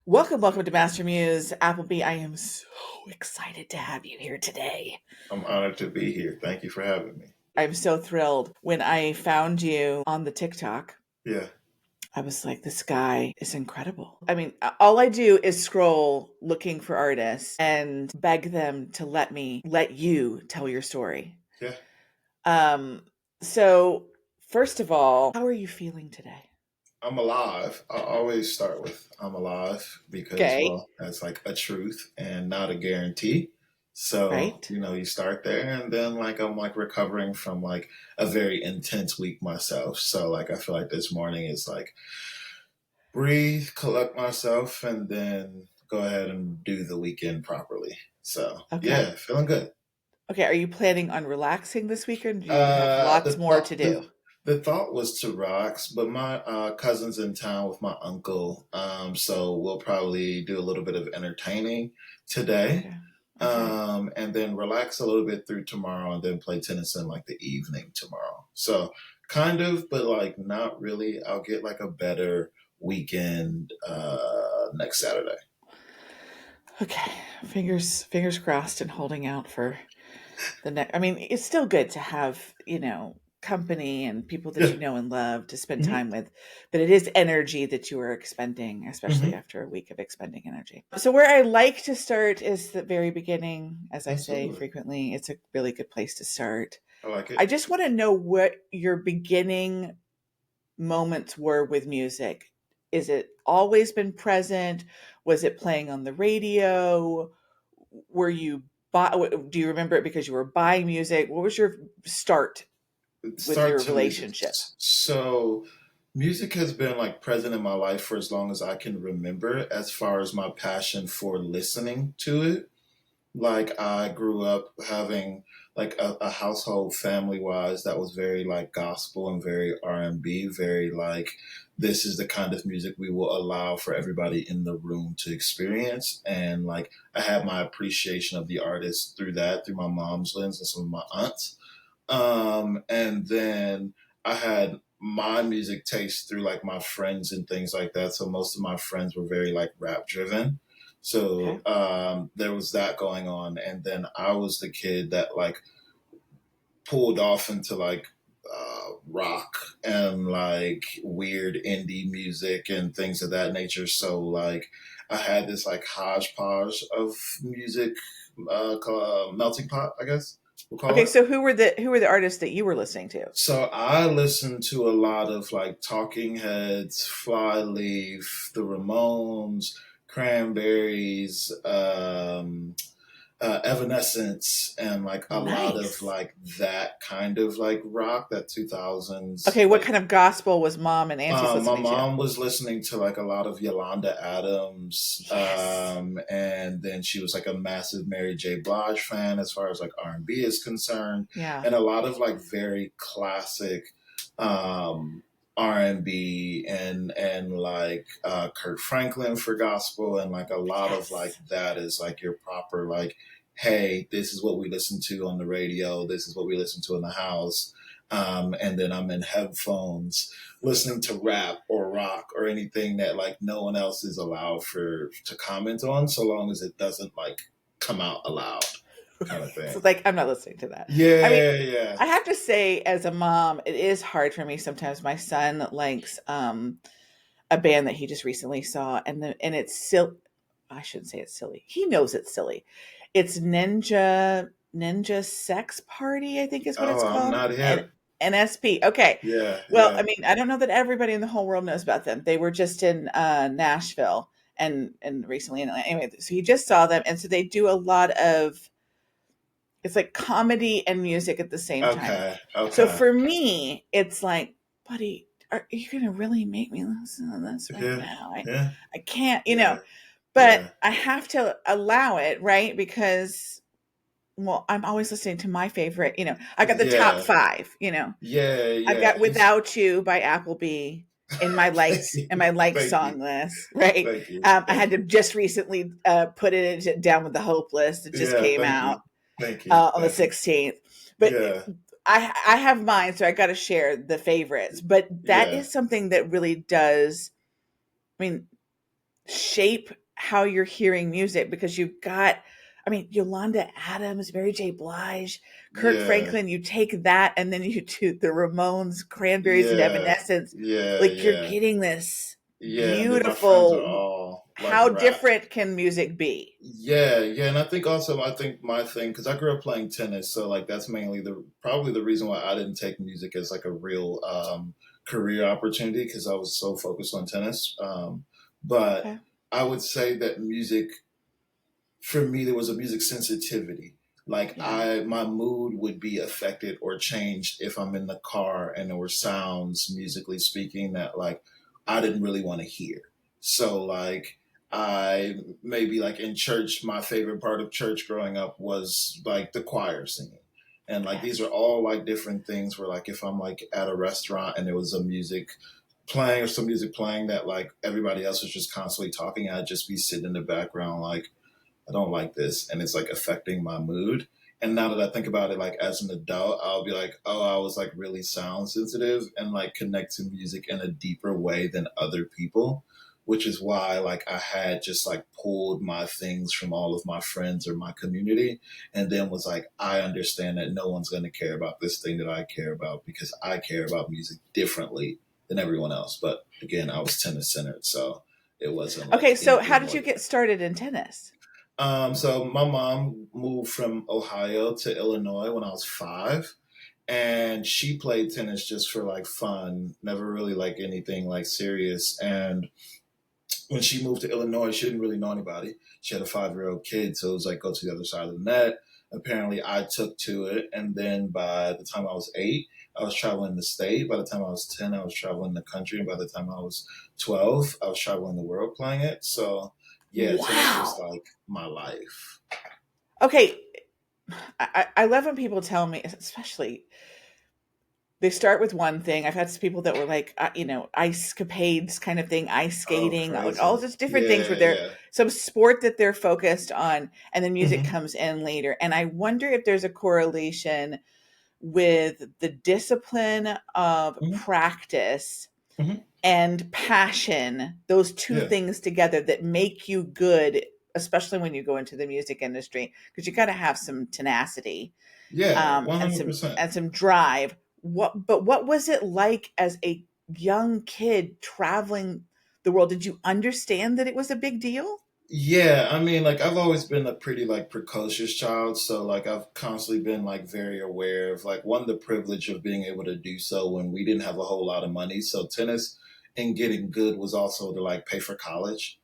Welcome to Master Muse. Appleby, I am so excited to have you here today. I'm honored to be here. Thank you for having me. I'm so thrilled. When I found you on the TikTok, Yeah. I was like, this guy is incredible. I mean, all I do is scroll looking for artists and beg them to let you tell your story. Yeah. Um, so first of all, how are you feeling today? I'm alive. I always start with I'm alive because, Okay, well, that's like a truth and not a guarantee. So, right? you start there and then I'm like recovering from like a very intense week myself. So like I feel like this morning is like breathe, collect myself, and then go ahead and do the weekend properly. So Okay. yeah, feeling good. Okay, are you planning on relaxing this weekend? Do you have Uh, lots the more to thought do? the thought was to rocks, but my cousin's in town with my uncle, so we'll probably do a little bit of entertaining today, Okay. Okay. and then relax a little bit through tomorrow, and then play tennis in like the evening tomorrow. So kind of, but like not really. I'll get like a better weekend next Saturday. Okay. Fingers crossed and holding out for the next. I mean, it's still good to have, company and people that Yeah. you know and love to spend Hmm. time with, but it is energy that you are expending, especially Hmm. after a week of expending energy. So where I like to start is the very beginning, as I say Absolutely. frequently. It's a really good place to start. I like I it. just want to know what your beginning moments were with music. Is it always been present? Was it playing on the radio? Were you do you remember it because you were buying music? What was your start with Start your to music. relationship? So, music has been like present in my life for as long as I can remember, as far as my passion for listening to it. Like, I grew up having like a household family wise that was very like gospel and very R&B, very like this is the kind of music we will allow for everybody in the room to experience. And like I had my appreciation of the artist through that, through my mom's lens and some of my aunts. And then I had my music taste through like my friends and things like that. So most of my friends were very like rap driven. Okay. So there was that going on. And then I was the kid that like pulled off into like rock and like weird indie music and things of that nature. So like I had this like hodgepodge of music, called, melting pot, I guess we'll call Okay, it. so who were the artists that you were listening to? So I listen to a lot of like Talking Heads, Flyleaf, The Ramones, Cranberries, Evanescence, and like a lot of Nice. like that kind of like rock, that 2000s. Okay, what Like kind of gospel was mom and aunties my listening to? mom was listening to like a lot of Yolanda Adams, Yes. and then she was like a massive Mary J. Blige fan as far as like R&B is concerned, Yeah. and a lot of like very classic um, R&B and like Kurt Franklin for gospel, and like a lot of like Yes. that is like your proper like, hey, this is what we listen to on the radio, this is what we listen to in the house. And then I'm in headphones listening to rap or rock or anything that like no one else is allowed for to comment on, so long as it doesn't like come out aloud, kind of So thing. like I'm not listening to that. I mean, Yeah, yeah. I have to say as a mom, it is hard for me sometimes. My son likes a band that he just recently saw and it's silly. I shouldn't say it's silly. He knows it's silly. It's Ninja Sex Party, I think is what it's Oh, I'm called. not And hip. NSP. Okay. Yeah, Well, I yeah. mean, I don't know that everybody in the whole world knows about them. They were just in Nashville and recently. And anyway, so he just saw them, and so they do a lot of it's like comedy and music at the same time. Okay, So okay. for me, it's like, buddy, are you gonna really make me listen to this right Yeah, now? yeah, I can't, yeah, but yeah, I have to allow it, right? Because well, I'm always listening to my favorite, I got the top yeah, 5. yeah, I've yeah. got Without You by Appleby in my likes and my like Thank you, song list, right? thank you, I had thank to you. just recently put it down with the Hope list. It just Yeah, came thank out you, thank you, on the thank you. 16th. But Yeah, I have mine, so I got to share the favorites. But that yeah. is something that really does. I mean, shape how you're hearing music because you've got, I mean, Yolanda Adams, Mary J. Blige, Kirk Yeah, Franklin, you take that and then you do the Ramones, Cranberries, and yeah, Evanescence. yeah, Like you're yeah, getting this yeah. And then my friends are beautiful, all like how rap. different can music be? Yeah, yeah, and I think also I think my thing because I grew up playing tennis, so like that's mainly the probably the reason why I didn't take music as like a real career opportunity because I was so focused on tennis. But Okay. I would say that music for me there was a music sensitivity. Like Yeah. my mood would be affected or changed if I'm in the car and there were sounds musically speaking that like I didn't really want to hear. So like I maybe like in church, my favorite part of church growing up was like the choir singing. And like these are Yes. all like different things where like if I'm like at a restaurant and there was a music playing or some music playing that like everybody else was just constantly talking, I'd just be sitting in the background like I don't like this, and it's like affecting my mood. And now that I think about it, like as an adult, I'll be like, oh, I was like really sound sensitive and like connect to music in a deeper way than other people, which is why like I had just like pulled my things from all of my friends or my community, and then was like, I understand that no one's going to care about this thing that I care about because I care about music differently than everyone else. But again, I was tennis centered, so it wasn't Okay, like so how anything did more you than get that. started in tennis? So my mom moved from Ohio to Illinois when I was 5, and she played tennis just for like fun, never really like anything like serious. And when she moved to Illinois, she didn't really know anybody. She had a 5-year-old kid, so it was like go to the other side of the net. Apparently, I took to it, and then by the time I was 8, I was traveling the state. By the time I was 10, I was traveling the country, and by the time I was 12, I was traveling the world playing it. So, yeah, tennis was Wow. like my life. Okay, I love when people tell me, especially they start with one thing. I've had some people that were like, ice capades kind of thing, ice Oh, skating, like all crazy! just different things where Yeah, they're yeah. some sport that they're focused on, and then music Hmm. comes in later. And I wonder if there's a correlation with the discipline of Hmm. practice Hmm. and passion, those two Yeah, things together that make you good, especially when you go into the music industry, because you got to have some tenacity yeah, one and hundred some percent. and some drive. What was it like as a young kid traveling the world? Did you understand that it was a big deal? Yeah, I mean, like I've always been a pretty like precocious child, so like I've constantly been like very aware of like one the privilege of being able to do so when we didn't have a whole lot of money. So tennis and getting good was also to like pay for college.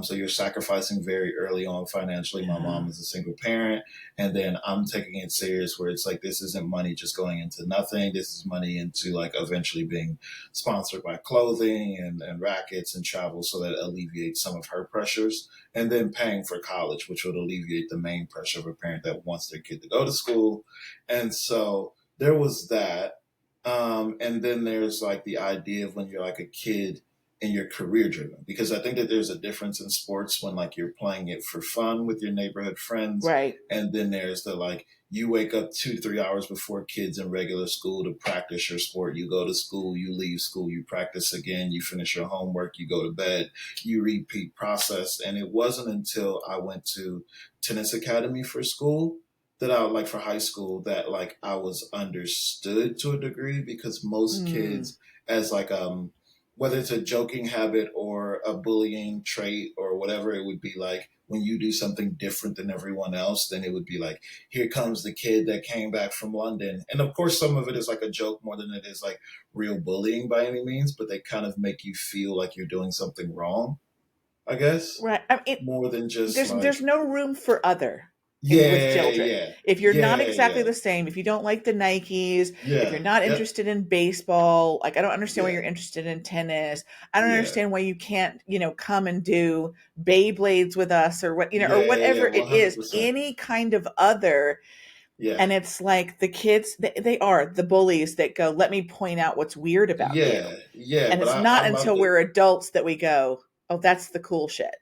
So you're sacrificing very early on financially. My Yeah. mom is a single parent, and then I'm taking it serious where it's like this isn't money just going into nothing. This is money into like eventually being sponsored by clothing and rackets and travel, so that alleviates some of her pressures and then paying for college, which would alleviate the main pressure of a parent that wants their kid to go to school. And so there was that. And then there's like the idea of when you're like a kid and you're career driven, because I think that there's a difference in sports when like you're playing it for fun with your neighborhood friends. Right. And then there's the like, you wake up 2 to 3 hours before kids in regular school to practice your sport. You go to school, you leave school, you practice again, you finish your homework, you go to bed, you repeat process. And it wasn't until I went to tennis academy for school that I like for high school that like I was understood to a degree, because most Mm. kids as like whether it's a joking habit or a bullying trait or whatever, it would be like when you do something different than everyone else, then it would be like, here comes the kid that came back from London. And of course, some of it is like a joke more than it is like real bullying by any means, but they kind of make you feel like you're doing something wrong, I guess, Right. I mean, more than just there's like, no room for other in with yeah, children. yeah, If you're not yeah, exactly yeah, the same, if you don't like the Nikes, if you're yeah, not yep, interested in baseball, like I don't understand why yeah, you're interested in tennis. I don't yeah, understand why you can't, come and do Beyblades with us or or yeah, yeah, whatever it is, 100%. any kind of other. Yeah, And it's like the kids, they are the bullies that go, let me point out what's weird about you. yeah, yeah, And but it's I not loved until it. we're adults that we go, oh, that's the cool shit.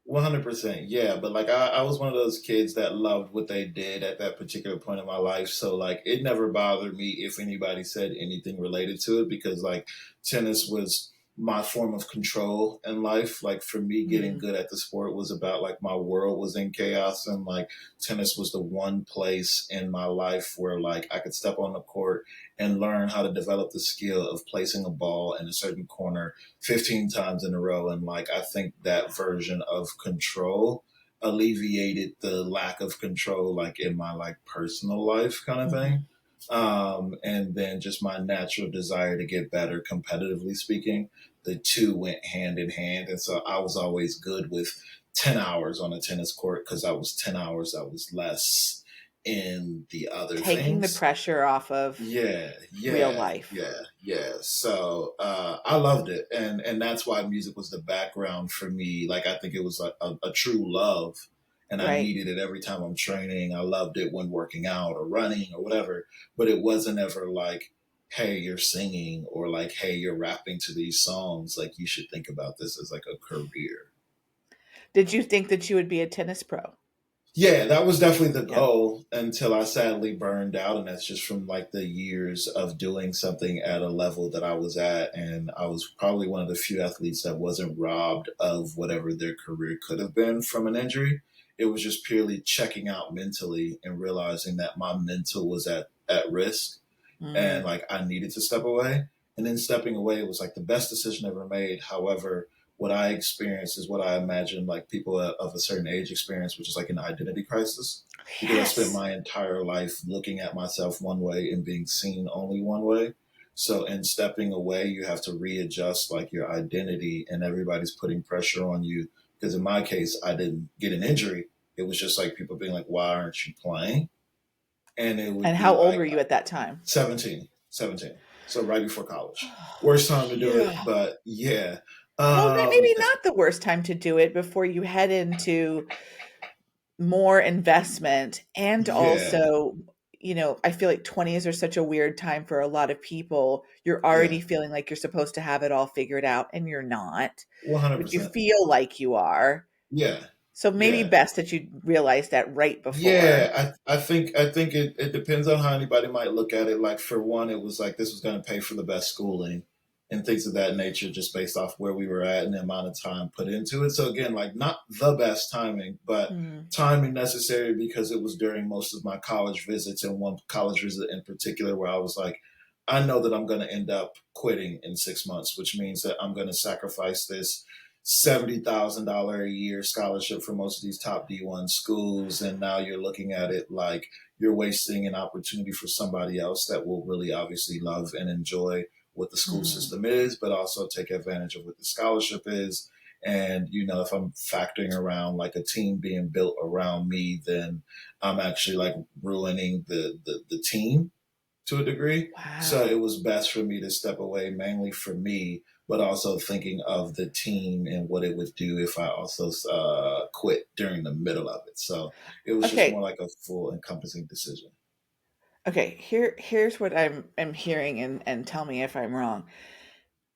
100%. Yeah. But like, I was one of those kids that loved what they did at that particular point in my life. So, like, it never bothered me if anybody said anything related to it, because, like, tennis was my form of control in life. Like for me, getting Mm, good at the sport was about like my world was in chaos, and like tennis was the one place in my life where like I could step on the court and learn how to develop the skill of placing a ball in a certain corner 15 times in a row. And like I think that version of control alleviated the lack of control like in my like personal life kind of thing. mhm. And then just my natural desire to get better competitively speaking, the two went hand in hand. And so I was always good with 10 hours on a tennis court because I was 10 hours, I was less in the other Taking the things. pressure off of Yeah, real yeah, life. yeah, yeah. So I loved it, and that's why music was the background for me. Like I think it was a true love, and I Right. needed it every time I'm training. I loved it when working out or running or whatever. But it wasn't ever like, hey, you're singing, or like, hey, you're rapping to these songs. Like you should think about this as like a career. Did you think that you would be a tennis pro? Yeah, that was definitely the Yeah. goal until I sadly burned out. And that's just from like the years of doing something at a level that I was at. And I was probably one of the few athletes that wasn't robbed of whatever their career could have been from an injury. It was just purely checking out mentally and realizing that my mental was at risk, and Mm, like I needed to step away. And then stepping away was like the best decision ever made. However, what I experienced is what I imagine like people of a certain age experience, which is like an identity crisis. Because I spent yes. my entire life looking at myself one way and being seen only one way. So in stepping away, you have to readjust like your identity, and everybody's putting pressure on you. Because in my case, I didn't get an injury. It was just like people being like, "Why aren't you playing?" And it would And be how old like were you at that time? 17, 17. So right before college. Worst time to do it, Yeah. but yeah. Well, Um, maybe not the worst time to do it before you head into more investment. And yeah, also, I feel like 20s are such a weird time for a lot of people. You're yeah, already feeling like you're supposed to have it all figured out, and you're not, but you 100%. feel like you are. Yeah, So maybe yeah. best that you realize that right before. Yeah, I think it depends on how anybody might look at it. Like for one, it was like this was going to pay for the best schooling and things of that nature, just based off where we were at and the amount of time put into it. So again, like not the best timing, but Mm, timing necessary because it was during most of my college visits, and one college visit in particular where I was like, I know that I'm going to end up quitting in 6 months, which means that I'm going to sacrifice this $70,000 a year scholarship for most of these top D1 schools, and now you're looking at it like you're wasting an opportunity for somebody else that will really obviously love and enjoy what the school mm, system is, but also take advantage of what the scholarship is. And if I'm factoring around like a team being built around me, then I'm actually like ruining the team to a degree. So wow. it was best for me to step away, mainly for me, but also thinking of the team and what it would do if I also quit during the middle of it. So it was just more Okay. like a full encompassing decision. Okay. Here's what I'm hearing, and tell me if I'm wrong.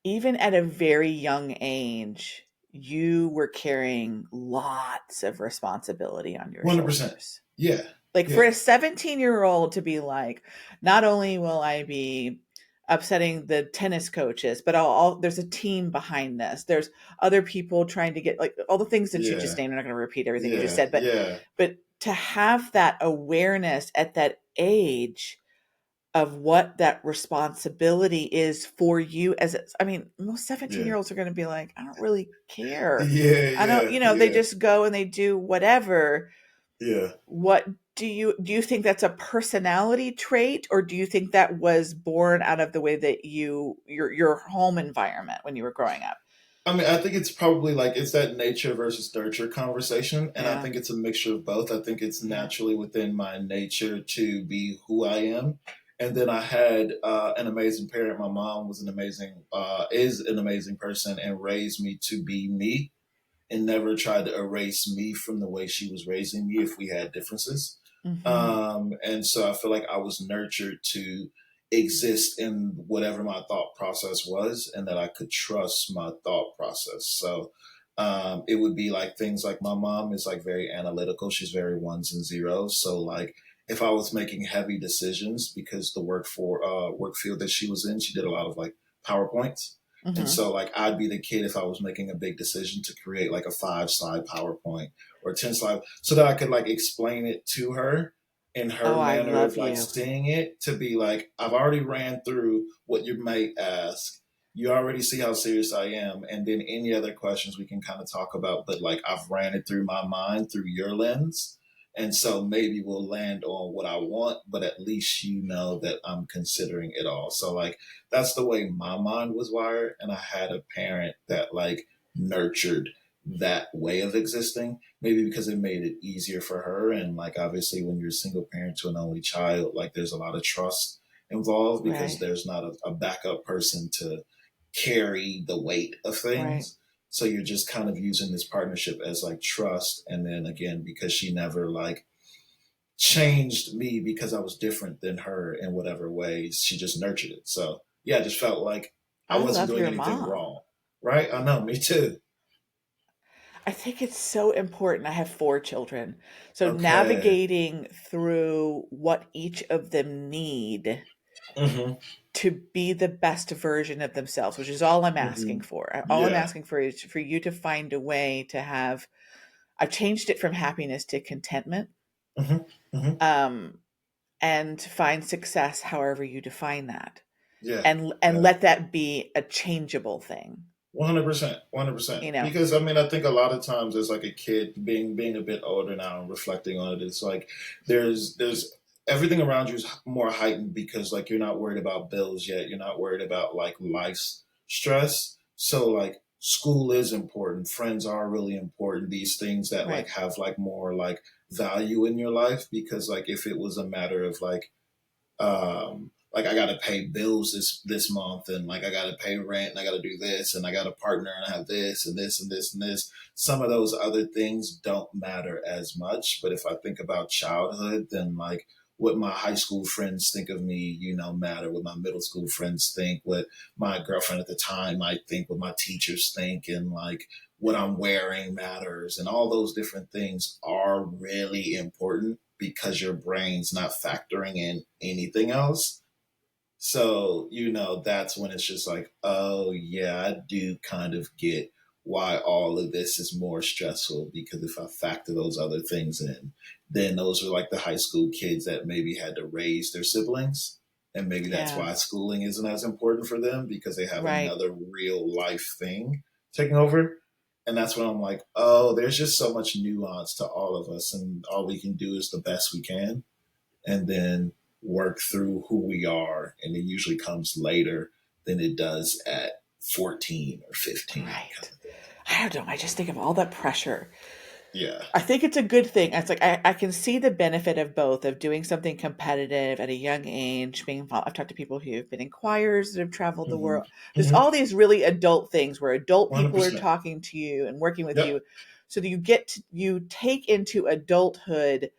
Even at a very young age, you were carrying lots of responsibility on your 100%. shoulders. Yeah. Like for Yeah. a 17-year-old to be like, not only will I be upsetting the tennis coaches, but there's a team behind this. There's other people trying to get, like, all the things that you just Yeah. named. I'm not going to repeat everything you just Yeah. said, but Yeah. but to have that awareness at that age of what that responsibility is for you, I mean, most 17 Yeah. year olds are going to be like, I don't really care. Yeah. I don't, Yeah. they Yeah. just go and they do whatever. Yeah. What do you think that's a personality trait, or do you think that was born out of the way that your home environment when you were growing up? I mean, I think it's probably like it's that nature versus nurture conversation. And I Yeah. think it's a mixture of both. I think it's Yeah. naturally within my nature to be who I am. And then I had an amazing parent. My mom is an amazing person and raised me to be me, and never tried to erase me from the way she was raising me if we had differences. Mhm. And so I feel like I was nurtured to exist in whatever my thought process was, and that I could trust my thought process. So it would be like things like my mom is like very analytical. She's very ones and zeros. So like if I was making heavy decisions, because the work field that she was in, she did a lot of like PowerPoints. And Hmm. so like I'd be the kid if I was making a big decision to create like a 5 slide PowerPoint or 10 slide so that I could like explain it to her in her Oh, I manner of love like you. seeing it, to be like, I've already ran through what you might ask. You already see how serious I am. And then any other questions we can kind of talk about. But like I've ran it through my mind through your lens. And so maybe we'll land on what I want, but at least you know that I'm considering it all. So like that's the way my mind was wired. And I had a parent that like nurtured that way of existing, maybe because it made it easier for her. And like obviously when you're a single parent to an only child, like there's a lot of trust involved because Right. there's not a backup person to carry the weight of Right. things. So you're just kind of using this partnership as like trust. And then again, because she never like changed me because I was different than her in whatever ways, she just nurtured it. So yeah, I just felt like I I wasn't love doing your anything mom. wrong. Right? I know, me too. I think it's so important. I have 4 children. So Okay. navigating through what each of them need Mm-hmm. to be the best version of themselves, which is all I'm Mm-hmm. asking for. All I'm Yeah. asking for is for you to find a way to have, I've changed it from happiness to contentment, Mm-hmm. Mm-hmm. um, and find success however you define that. Yeah. And Yeah. let that be a changeable thing, 100%. 100%. you know? Because I mean, I think a lot of times as like a kid, being a bit older now and reflecting on it, it's like there's everything around you is more heightened because like you're not worried about bills yet. You're not worried about like life's stress. So like school is important. Friends are really important. These things that like Right. have like more like value in your life, because like if it was a matter of like I got to pay bills this month, and like I got to pay rent, and I got to do this, and I got a partner, and I have this and this and this and this. Some of those other things don't matter as much. But if I think about childhood, then like what my high school friends think of me, matter. What my middle school friends think, what my girlfriend at the time might think, what my teachers think, and like what I'm wearing matters, and all those different things are really important because your brain's not factoring in anything else. So, that's when it's just like, oh, yeah, I do kind of get why all of this is more stressful, because if I factor those other things in, then those are like the high school kids that maybe had to raise their siblings. And maybe that's Yeah. why schooling isn't as important for them, because they have Right. another real life thing taking over. And that's when I'm like, oh, there's just so much nuance to all of us. And all we can do is the best we can, and then work through who we are. And it usually comes later than it does at 14 or 15 kind Right. of thing. I don't know. I just think of all that pressure. Yeah. I think it's a good thing. It's like I can see the benefit of both, of doing something competitive at a young age, being involved. I've talked to people who've been in choirs that have traveled the Mm-hmm. world. There's Mm-hmm. all these really adult things where adult people are 100%. talking to you and working with Yep. you, so that you take into adulthood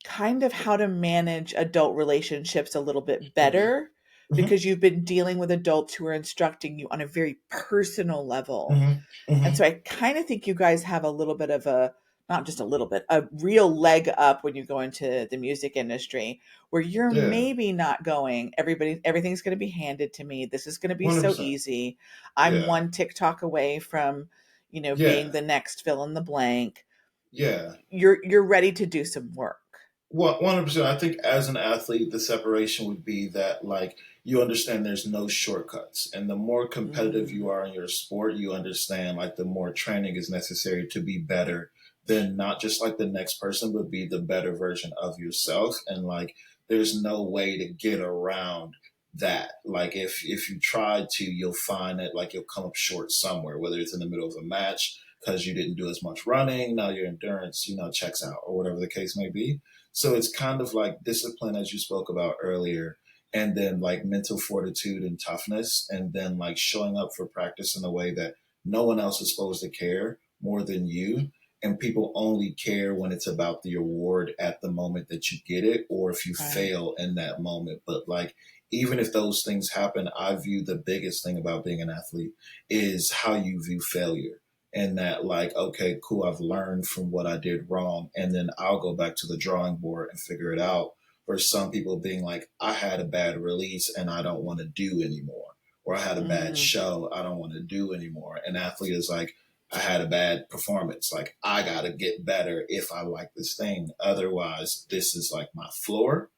kind of how to manage adult relationships a little bit Mm-hmm. better, Mm-hmm. because you've been dealing with adults who are instructing you on a very personal level. Mm-hmm. And Mm-hmm. so I kind of think you guys have a little bit of a, not just a little bit, a real leg up when you go into the music industry, where you're Yeah. maybe not going, everything's going to be handed to me. This is going to be so 100%. easy. I'm Yeah. one TikTok away from, being Yeah. the next fill in the blank. Yeah. You're ready to do some work. Well, 100%. I think as an athlete, the separation would be that, like, you understand there's no shortcuts. And the more competitive you Mm, are in your sport, you understand, like, the more training is necessary to be better than not just like the next person, but be the better version of yourself. And, like, there's no way to get around that. Like, if you try to, you'll find that, like, you'll come up short somewhere, whether it's in the middle of a match because you didn't do as much running, now your endurance, checks out, or whatever the case may be. So it's kind of like discipline, as you spoke about earlier, and then like mental fortitude and toughness, and then like showing up for practice in a way that no one else is supposed to care more than you. And people only care when it's about the award at the moment that you get it, or if you right. fail in that moment. But like, even if those things happen, I view the biggest thing about being an athlete is how you view failure. And that, like, okay, cool, I've learned from what I did wrong, and then I'll go back to the drawing board and figure it out. Versus some people being like, I had a bad release and I don't want to do anymore, or I had a bad Mm. show I don't want to do anymore. An athlete is like, I had a bad performance. Like, I got to get better if I like this thing. Otherwise, this is like my floor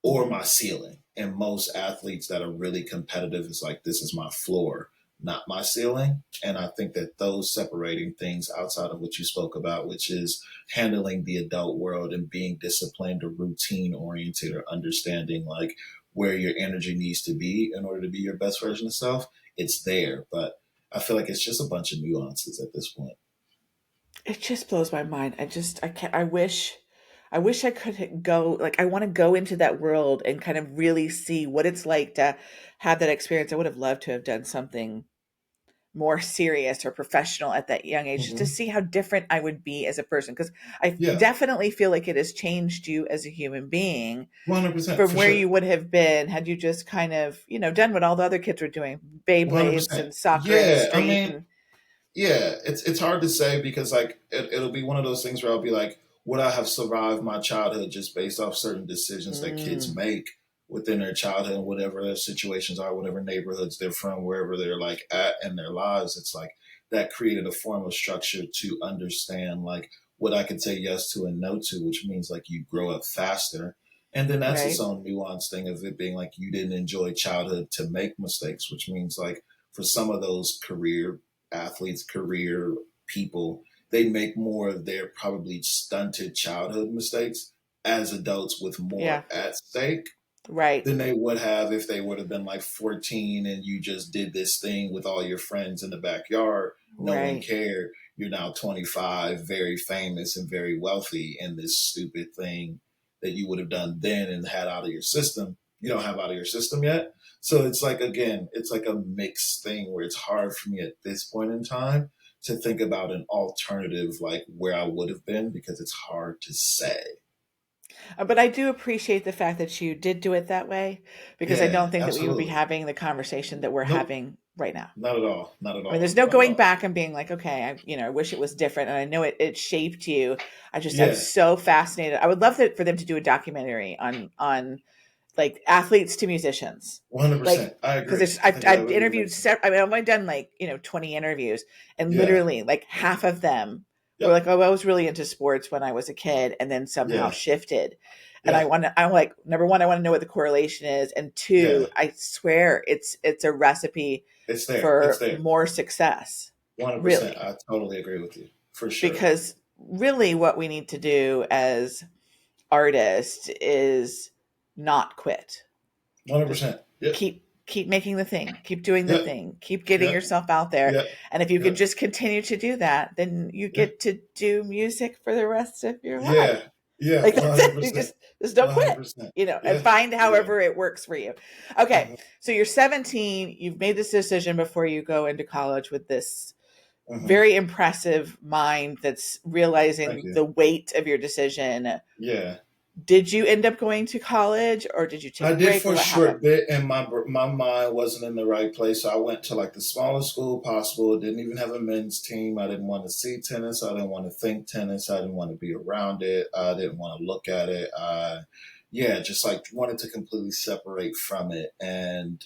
or Hmm. my ceiling. And most athletes that are really competitive is like, this is my floor, not my ceiling. And I think that those separating things outside of what you spoke about, which is handling the adult world and being disciplined or routine oriented or understanding like where your energy needs to be in order to be your best version of self, it's there. But I feel like it's just a bunch of nuances at this point. It just blows my mind. I can't, I wish I could go, like, I want to go into that world and kind of really see what it's like to have that experience. I would have loved to have done something more serious or professional at that young age, just to Mm-hmm. see how different I would be as a person. Because I Yeah, definitely feel like it has changed you as a human being 100% from for where sure. you would have been had you just kind of, done what all the other kids were doing, Beyblades 100%. and soccer in the Yeah, I street. mean, And yeah, it's hard to say because like it'll be one of those things where I'll be like, would I have survived my childhood just based off certain decisions that kids mm, make within their childhood and whatever their situations are, whatever neighborhoods they're from, wherever they're like at in their lives. It's like that created a form of structure to understand like what I could say yes to and no to, which means like you grow up faster. And then that's its right? own nuance thing of it being like you didn't enjoy childhood to make mistakes, which means like for some of those career athletes, career people, they make more of their probably stunted childhood mistakes as adults with Yeah, more at stake right, than they would have if they would have been like 14 and you just did this thing with all your friends in the backyard. No one right. cared. You're now 25, very famous and very wealthy, and this stupid thing that you would have done then and had out of your system, you don't have out of your system yet. So it's like, again, it's like a mixed thing where it's hard for me at this point in time to think about an alternative, like where I would have been, because it's hard to say. But I do appreciate the fact that you did do it that way, because I Yeah, don't think that we would be absolutely. having the conversation that we're Nope. having right now. Not at all. Not at I mean, there's all. no Not at going all. back and being like, okay, I wish it was different, and I know it shaped you. I'm Yeah, so fascinated. I would love for them to do a documentary on like athletes to musicians, like 100%. I because agree. I think that I've would be interviewed amazing. I mean, I've done like 20 interviews, and Yeah. literally like half of them were Yep. like, oh, I was really into sports when I was a kid, and then somehow Yeah. shifted. And Yeah. I'm like, number one, I want to know what the correlation is, and Yeah. two, I swear it's a recipe It's there. It's for there. more success, 100%. really. I totally agree with you. For sure. Because really what we need to do as artists is not quit. Just 100%. Yep. keep making the thing, keep doing the Yep. thing, keep getting Yep. yourself out there. Yep. And if you can Yep. just continue to do that, then you Yeah. get to do music for the rest of your life. Yeah. Yeah. Like that's it. You 100%. just don't quit, 100%. and Yeah. find Yeah. however it works for you. Okay. Uh-huh. So you're 17, you've made this decision before you go into college with this Uh-huh. very impressive mind that's Thank realizing you. the weight of your decision. Yeah. Did you end up going to college, or did you take I a did break, or for a what happened? short bit, and my mind wasn't in the right place. So I went to like the smallest school possible. Didn't even have a men's team. I didn't want to see tennis. I didn't want to think tennis. I didn't want to be around it. I didn't want to look at it. Yeah, just like wanted to completely separate from it. And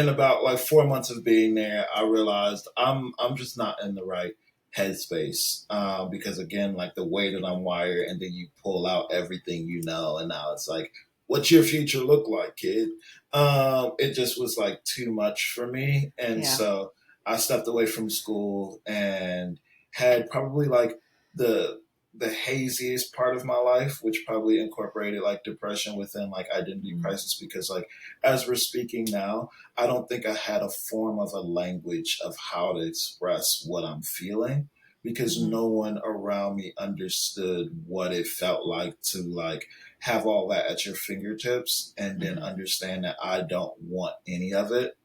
about like 4 months of being there, I realized I'm just not in the right headspace because again, like the way that I'm wired, and then you pull out everything you know, and now it's like, what's your future look like, kid? It just was like too much for me, and Yeah. so I stepped away from school and had probably like the the haziest part of my life, which probably incorporated like depression within like identity Mm, crisis because like as we're speaking now, I don't think I had a form of a language of how to express what I'm feeling because mhm, no one around me understood what it felt like to like have all that at your fingertips and then mhm, understand that I don't want any of it.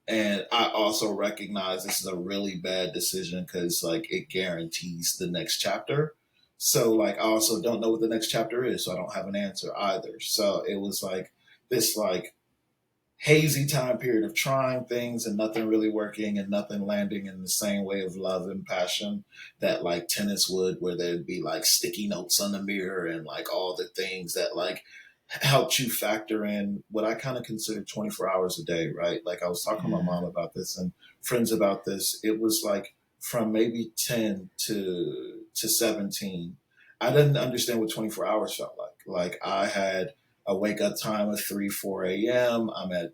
And I also recognize this is a really bad decision because like it guarantees the next chapter. So like I also don't know what the next chapter is, so I don't have an answer either. So it was like this like hazy time period of trying things and nothing really working and nothing landing in the same way of love and passion that like tennis would, where there'd be like sticky notes on the mirror and like all the things that like helped you factor in what I kind of consider 24 hours a day, right? Like I was talking to my Yeah. mom about this and friends about this. It was like from maybe 10 to 17, I didn't understand what 24 hours felt like. Like I had a wake up time of 3, 4 a.m. I'm at,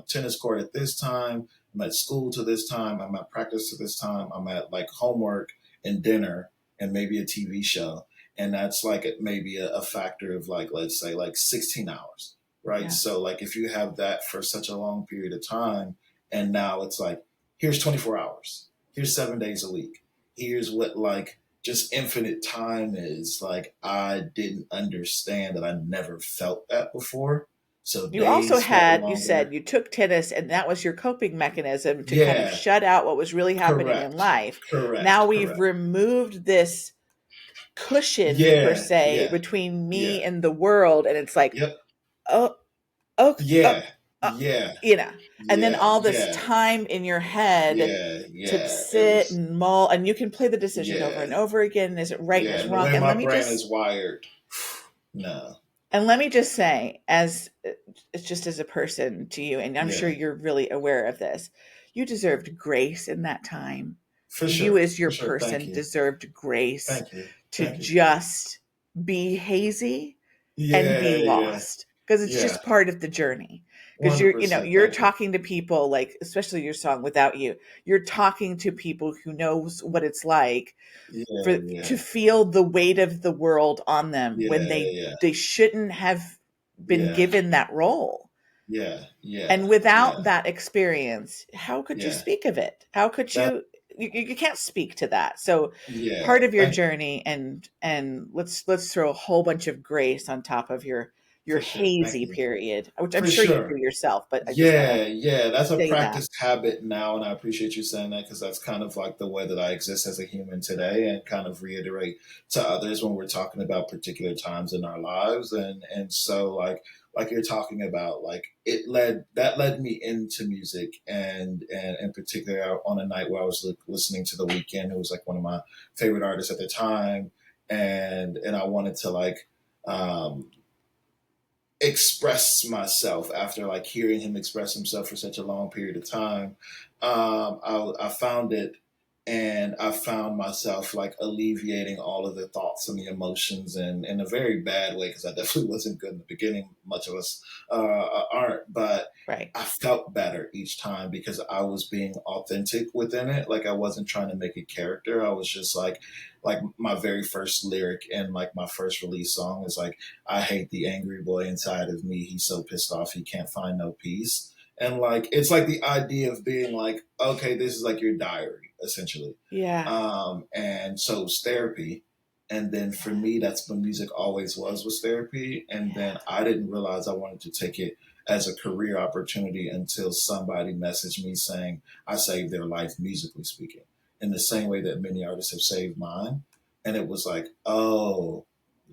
tennis court at this time. I'm at school to this time. I'm at practice to this time. I'm at like homework and dinner and maybe a TV show, and that's like maybe a factor of like, let's say like 16 hours, right? Yeah. So like if you have that for such a long period of time, and now it's like, here's 24 hours, here's 7 days a week, here's what like just infinite time is, like I didn't understand that. I never felt that before. So You also days felt had, you said longer. you took tennis and that was your coping mechanism to kind of Yeah. shut out what was really happening in Correct. life. Now Correct. we've Correct. removed this cushion per Yeah. se Yeah. between me Yeah. and the world. And it's like, Yep. oh, oh, oh, Yeah. uh, Yeah. you know, and then Yeah. all this Yeah. time in your head Yeah, to yeah. It sit was, and mull, and you can play the decision over yeah, and over again. Is it right and yeah. is And the wrong? way my brain is wired, no. And let me just say, as it's just as a person to you, and I'm sure Yeah, you're really aware of this, you deserved grace in that time. for You, sure, as for your sure. Thank person, you, deserved grace thank you, to thank you. just be hazy and be Yeah, yeah, lost because it's yeah. just part of the journey. One Because hundred you're percent. you're Thank you. talking to people, like especially your song Without You, you're talking to people who knows what it's like Yeah, for to yeah, feel the weight of the world on them when yeah, they yeah, they shouldn't have been yeah, given that role. yeah, And yeah, without yeah, that experience, how could you yeah. speak of it? How could That, you can't speak to that. So part yeah. of your Thank you, journey, and let's throw a whole bunch of grace on top of your for sure. Thank hazy you, period, which I'm for sure you do sure. yourself, but I just want to Yeah, yeah, that's a say that. practiced habit now, and I appreciate you saying that because that's kind of like the way that I exist as a human today, and kind of reiterate to others when we're talking about particular times in our lives, and so like you're talking about, like led me into music, and in particular on a night where I was listening to The Weeknd, who was like one of my favorite artists at the time, and I wanted to like. Um, express myself after like hearing him express himself for such a long period of time. I found it, and I found myself like alleviating all of the thoughts and the emotions, and in a very bad way, because I definitely wasn't good in the beginning. Much of us aren't, but Right. I felt better each time because I was being authentic within it. Like I wasn't trying to make a character. I was just like my very first lyric and like my first release song is like, I hate the angry boy inside of me. He's so pissed off he can't find no peace. And like it's like the idea of being like, okay, this is like your diary, essentially. Yeah. And so it's therapy. And then for me, that's what music always was therapy. And Yeah. then I didn't realize I wanted to take it as a career opportunity until somebody messaged me saying I saved their life musically speaking, in the same way that many artists have saved mine. And it was like, oh,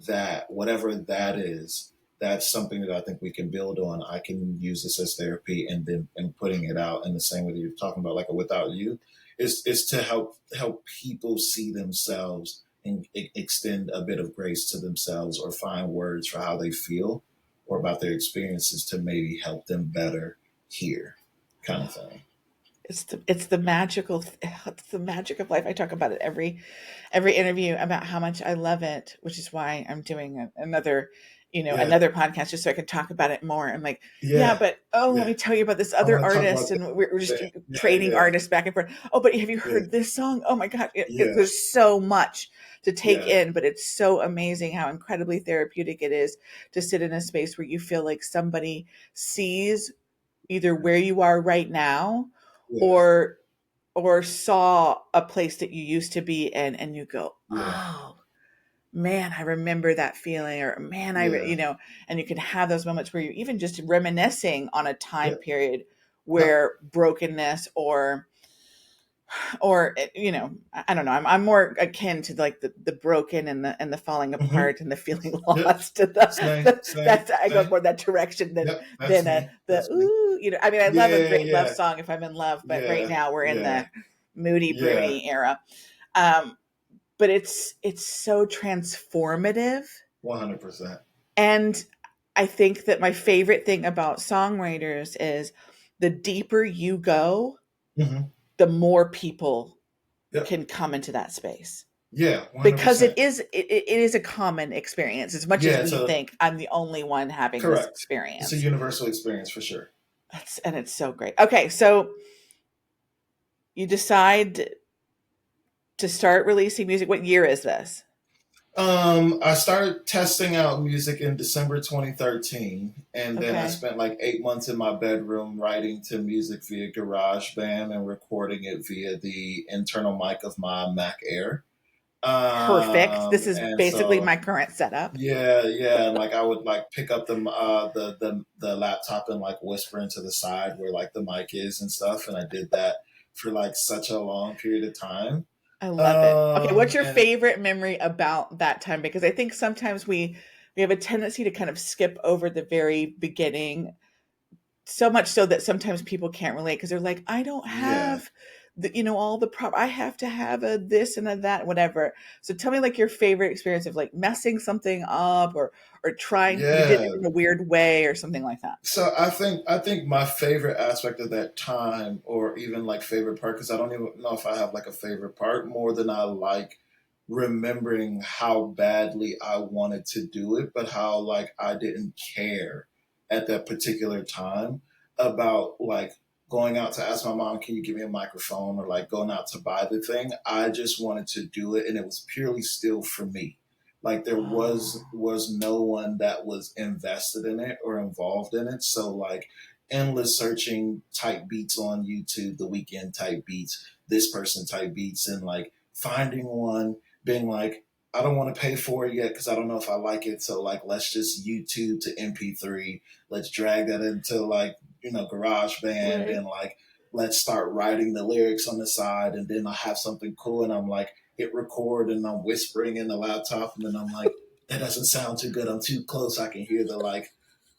that whatever that is, that's something that I think we can build on. I can use this as therapy, and then and putting it out in the same way that you're talking about, like a Without You, is to help people see themselves and extend a bit of grace to themselves, or find words for how they feel or about their experiences to maybe help them better here, kind of thing. It's the magic of life. I talk about it every interview about how much I love it, which is why I'm doing another, Yeah, another podcast just so I can talk about it more. I'm like, yeah, yeah, but oh, let yeah. me tell you about this I other want to talk artist, about and we're just that. Yeah, trading yeah, artists back and forth. Oh, but have you yeah, heard this song? Oh my God, yeah, there's so much to take yeah, in, but it's so amazing how incredibly therapeutic it is to sit in a space where you feel like somebody sees either where you are right now, yeah, or saw a place that you used to be in, and you go, yeah, oh man, I remember that feeling, or man, yeah, and you can have those moments where you're even just reminiscing on a time yeah, period yeah. where brokenness, or I don't know, I'm more akin to like the broken and the falling Hmm. apart and the feeling Yep. lost to Same, same, that's, I go same. more that direction than Yep, that's me. the That's me. ooh, I mean, I love a Yeah, great love yeah, song if I'm in love, but right yeah, now we're in yeah, the moody yeah. broody era. um but it's so transformative. 100%. And I think that my favorite thing about songwriters is the deeper you go, Hmm. the more people Yep. can come into that space Yeah, one hundred because percent. it is a common experience as much as Yeah, it's we a think I'm the only one having this correct. It's a experience. universal experience for sure. And it's so great. Okay, so you decide to start releasing music. What year is this? I started testing out music in December 2013, and then I Okay. spent like 8 months in my bedroom writing to music via GarageBand and recording it via the internal mic of my Mac Air. Perfect. This is And basically so my current setup. yeah, yeah, and like I would like pick up the laptop and like whisper into the side where like the mic is and stuff, and I did that for like such a long period of time. I love it. Okay, what's your And favorite memory about that time? Because I think sometimes we have a tendency to kind of skip over the very beginning, so much so that sometimes people can't relate because they're like, I don't yeah, have the, all the prop. I have to have a this and a that, whatever. So tell me like your favorite experience of like messing something up or trying you did it yeah. in a weird way or something like that. So I think my favorite aspect of that time, or even like favorite part, because I don't even know if I have like a favorite part more than I like remembering how badly I wanted to do it, but how like I didn't care at that particular time about like going out to ask my mom, can you give me a microphone, or like going out to buy the thing. I just wanted to do it, and it was purely still for me. Like there was Oh, was no one that was invested in it or involved in it. So like endless searching type beats on YouTube, the weekend type beats, this person type beats, and like finding one, being like, I don't want to pay for it yet because I don't know if I like it. So like let's just YouTube to MP3. Let's drag that into like, garage band, right. and like let's start writing the lyrics on the side, and then I have something cool, and I'm like hit record, and I'm whispering in the laptop, and then I'm like, that doesn't sound too good. I'm too close. I can hear the like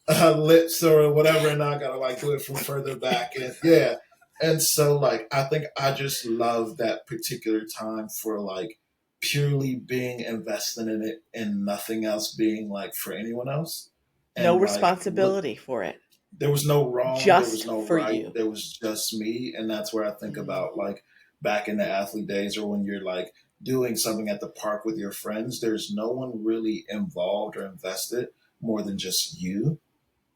lips or whatever, and I gotta like do it from further back, and yeah. And so like I think I just love that particular time for like purely being invested in it and nothing else being like for anyone else. No And like look, responsibility for it. there was no wrong, there was Just no for right, you. there was just me. And that's where I think about like back in the athlete days, or when you're like doing something at the park with your friends, there's no one really involved or invested more than just you.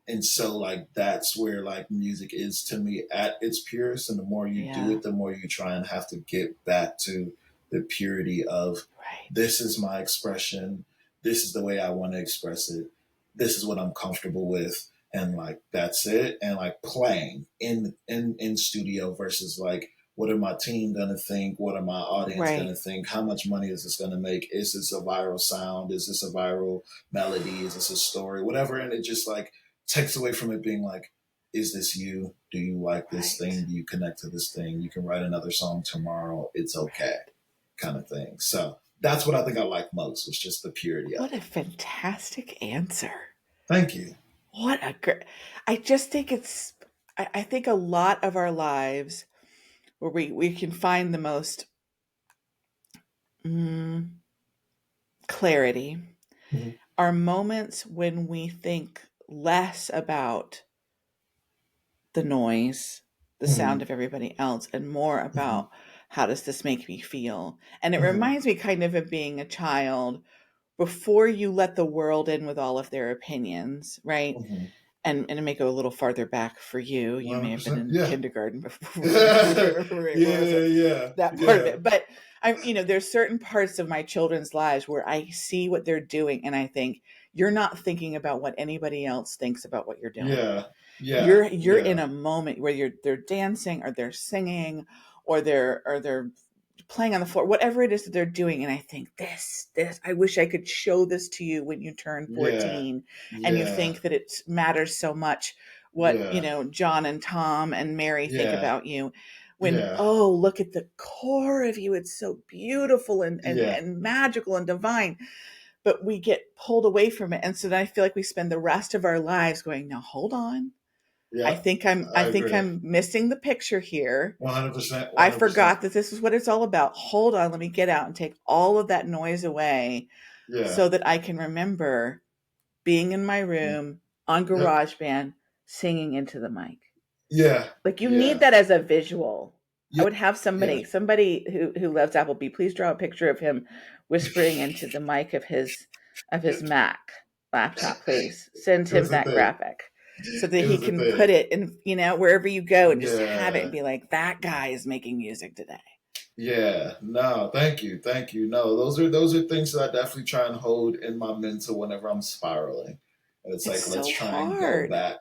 And so like that's where like music is to me at its purest, and the more you do Yeah. it, the more you try and have to get back to the purity of, Right. this is my expression, this is the way I want to express it, this is what I'm comfortable with, and like that's it. And like playing in studio versus like, what are my team gonna think, what are my audience gonna Right. think, how much money is this gonna make, is this a viral sound, is this a viral melody, is this a story, whatever. And it just like takes away from it being like, is this you? Do you like this Right. thing? Do you connect to this thing? You can write another song tomorrow. It's okay, Right. kind of thing. So that's what I think I like most, was just the purity of What a it. fantastic answer. Thank you. What a great. I just think I think a lot of our lives where we can find the most mm, clarity Mm-hmm. are moments when we think less about the noise, the Mm-hmm. sound of everybody else, and more Mm-hmm. about how does this make me feel. And it Mm-hmm. reminds me kind of being a child before you let the world in with all of their opinions, right? Mm-hmm. And it may go a little farther back for you. You may have been 100%. in Yeah. kindergarten before Yeah. where Yeah. that part of Yeah. it. But there's certain parts of my children's lives where I see what they're doing and I think you're not thinking about what anybody else thinks about what you're doing. Yeah. Yeah. You're in Yeah. a moment where they're dancing or they're singing or they're playing on the floor, whatever it is that they're doing. And I think this, I wish I could show this to you when you turn Yeah. 14 and you Yeah. think that it matters so much what, Yeah. John and Tom and Mary think Yeah. about you. When, Yeah. oh, look at the core of you. It's so beautiful Yeah. and magical and divine, but we get pulled away from it. And so then I feel like we spend the rest of our lives going, now hold on. I Yeah. think I'm I I think agree. I'm missing the picture here. 100%. I 100%. forgot that this is what it's all about. Hold on, let me get out and take all of that noise away Yeah. so that I can remember being in my room. on Yep. GarageBand singing into the mic. Yeah. Like you need Yeah. that as a visual. I Yeah. would have Yeah. somebody who loves Appleby, please draw a picture of him whispering into the mic of his Mac laptop, please. Send It was him a that thing. graphic so that It he was a can put thing. it in, wherever you go and just have it and Yeah. be like, that guy is making music today. Yeah, no, thank you, thank you. No, those are things that I definitely try and hold in my mental whenever I'm spiraling. And it's It's like let's so try and go hard. back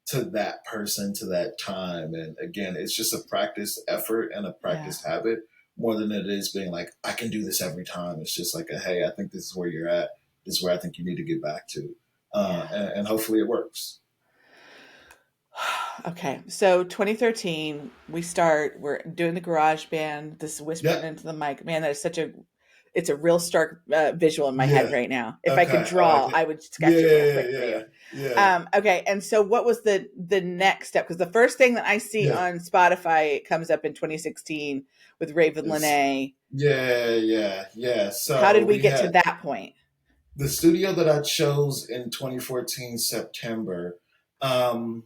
to that person, to that time. And again, it's just a practice effort and a Yeah. practice habit more than it is being like I can do this every time. It's just like a hey, I think this is where you're at. This is where I think you need to get back to, Yeah. and hopefully it works. Okay, so 2013, we're doing the garage band, this whispering Yep. into the mic. Man, that is it's a real stark visual in my head Yeah. right now. If I could Okay. I like draw, it. I would sketch it real Yeah. quick for you. Yeah. Yeah. Okay, and so what was the next step? Because the first thing that I see Yeah. on Spotify, it comes up in 2016 with Raven It's Lene. Yeah, yeah, yeah. How So did we we get to had that point? the studio that I chose in 2014 September um,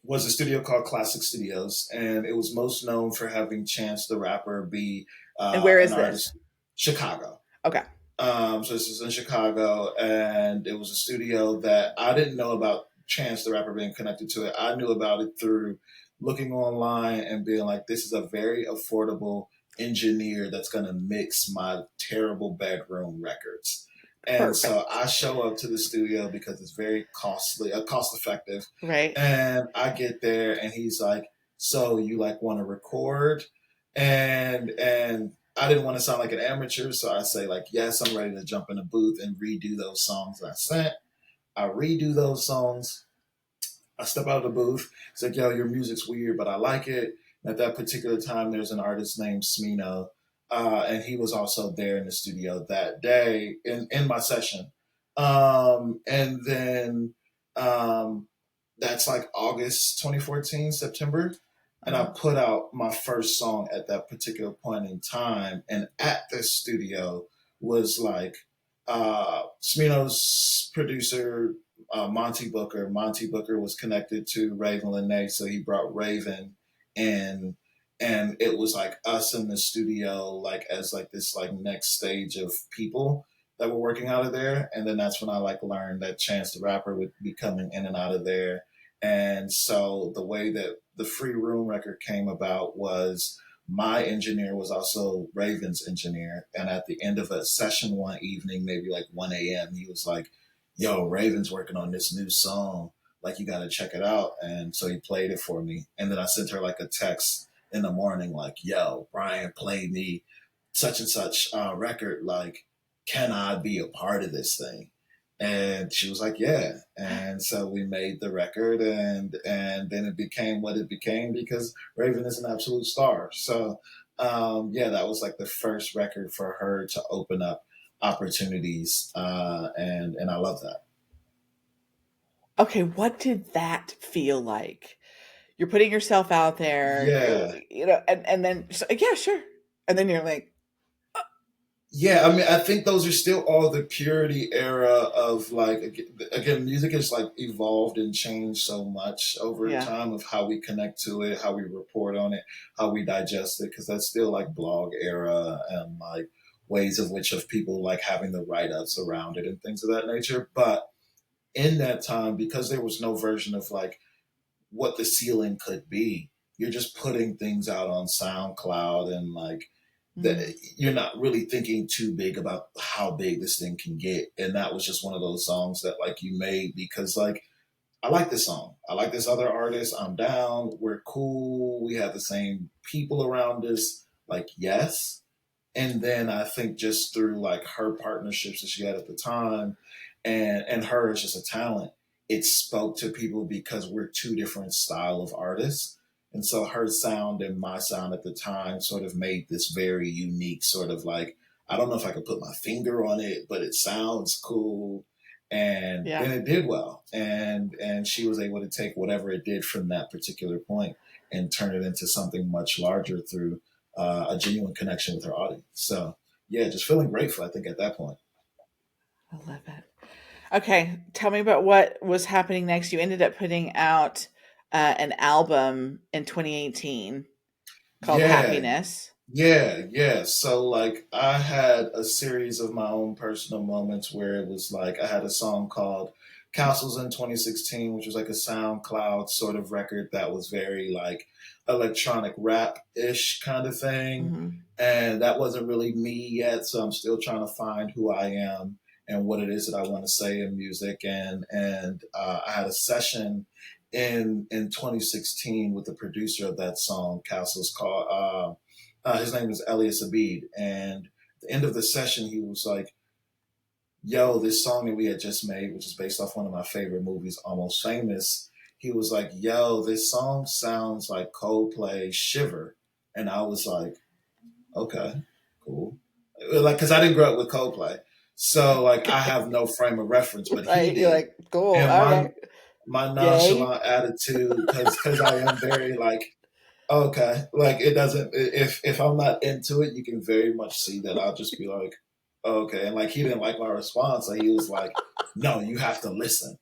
was a studio called Classic Studios, and it was most known for having Chance the Rapper be And where an is this? artist. Chicago. Okay, So this is in Chicago, and it was a studio that I didn't know about Chance the Rapper being connected to it. I knew about it through looking online and being like, this is a very affordable engineer that's going to mix my terrible bedroom records. And so perfect. I show up to the studio because it's very costly, cost effective. Right. And I get there and he's like, so you like want to record? And I didn't want to sound like an amateur, so I say like, yes, I'm ready to jump in the booth and redo those songs I sent. I redo those songs. I step out of the booth. It's like, yo, your music's weird, but I like it. And at that particular time, there's an artist named Smino, and he was also there in the studio that day in my session. And then um, that's like August 2014, September. And I Uh-huh. put out my first song at that particular point in time. And at this studio was like Smino's producer, Monty Booker. Monty Booker was connected to Raven Lene, so he brought Raven in, and it was like us in the studio, like as like this like next stage of people that were working out of there. And then that's when I like learned that Chance the Rapper would be coming in and out of there. And so the way that the Free Room record came about was my engineer was also Raven's engineer. And at the end of a session one evening, maybe like 1 a.m., he was like, yo, Raven's working on this new song. Like, you got to check it out. And so he played it for me. And then I sent her like a text in the morning, like, yo, Brian played me such and such record. Like, can I be a part of this thing? And she was like, yeah. And so we made the record, and then it became what it became because Raven is an absolute star. So yeah, that was like the first record for her to open up opportunities, and I love that. Okay, what did that feel like? You're putting yourself out there, Yeah, and then yeah, sure, and then you're like, yeah. I mean, I think those are still all the purity era of like again, music has like evolved and changed so much over yeah, time of how we connect to it, how we report on it, how we digest it, because that's still like blog era and like ways of which of people like having the write ups around it and things of that nature. But in that time, because there was no version of like what the ceiling could be. You're just putting things out on SoundCloud and like mm, you're not really thinking too big about how big this thing can get. And that was just one of those songs that like you made because like I like this song. I like this other artist. I'm down. We're cool. We have the same people around us. Like, yes. And then I think just through like her partnerships that she had at the time and her as just a talent, it spoke to people because we're two different style of artists. And so her sound and my sound at the time sort of made this very unique sort of like I don't know if I could put my finger on it, but it sounds cool. And yeah. then it did well. And she was able to take whatever it did from that particular point and turn it into something much larger through a genuine connection with her audience. So yeah, just feeling grateful. I think at that point. I love it. Okay, tell me about what was happening next. You ended up putting out an album in 2018 called Yeah, Happiness. yeah. So like I had a series of my own personal moments where it was like I had a song called Castles in 2016, which was like a SoundCloud sort of record that was very like electronic rap-ish kind of thing. Hmm. And that wasn't really me yet, so I'm still trying to find who I am and what it is that I want to say in music. And I had a session in 2016 with the producer of that song, Castles, called his name is Elias Abid. And at the end of the session, he was like, "Yo, this song that we had just made, which is based off one of my favorite movies, Almost Famous." He was like, "Yo, this song sounds like Coldplay Shiver," and I was like, "Okay, cool." Like, because I didn't grow up with Coldplay, so like I have no frame of reference, but he Right? You're did. like, cool. And Okay. my Yay. nonchalant attitude, because I am very like, okay, like it doesn't. If I'm not into it, you can very much see that I'll just be like, okay. And like he didn't like my response, so he was like, "No, you have to listen."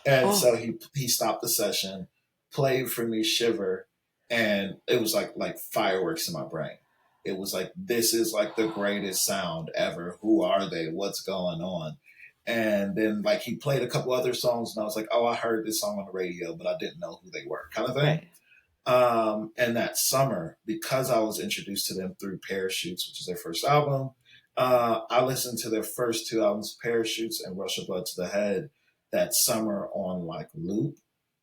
And Oh, so he stopped the session, played for me Shiver, and it was like fireworks in my brain. It was like this is like the greatest sound ever. Who are they? What's going on? And then like he played a couple other songs, and I was like, oh, I heard this song on the radio, but I didn't know who they were, kind of thing. right. And that summer, because I was introduced to them through Parachutes, which is their first album, I listened to their first two albums, Parachutes and Rush of Blood to the Head, that summer on like loop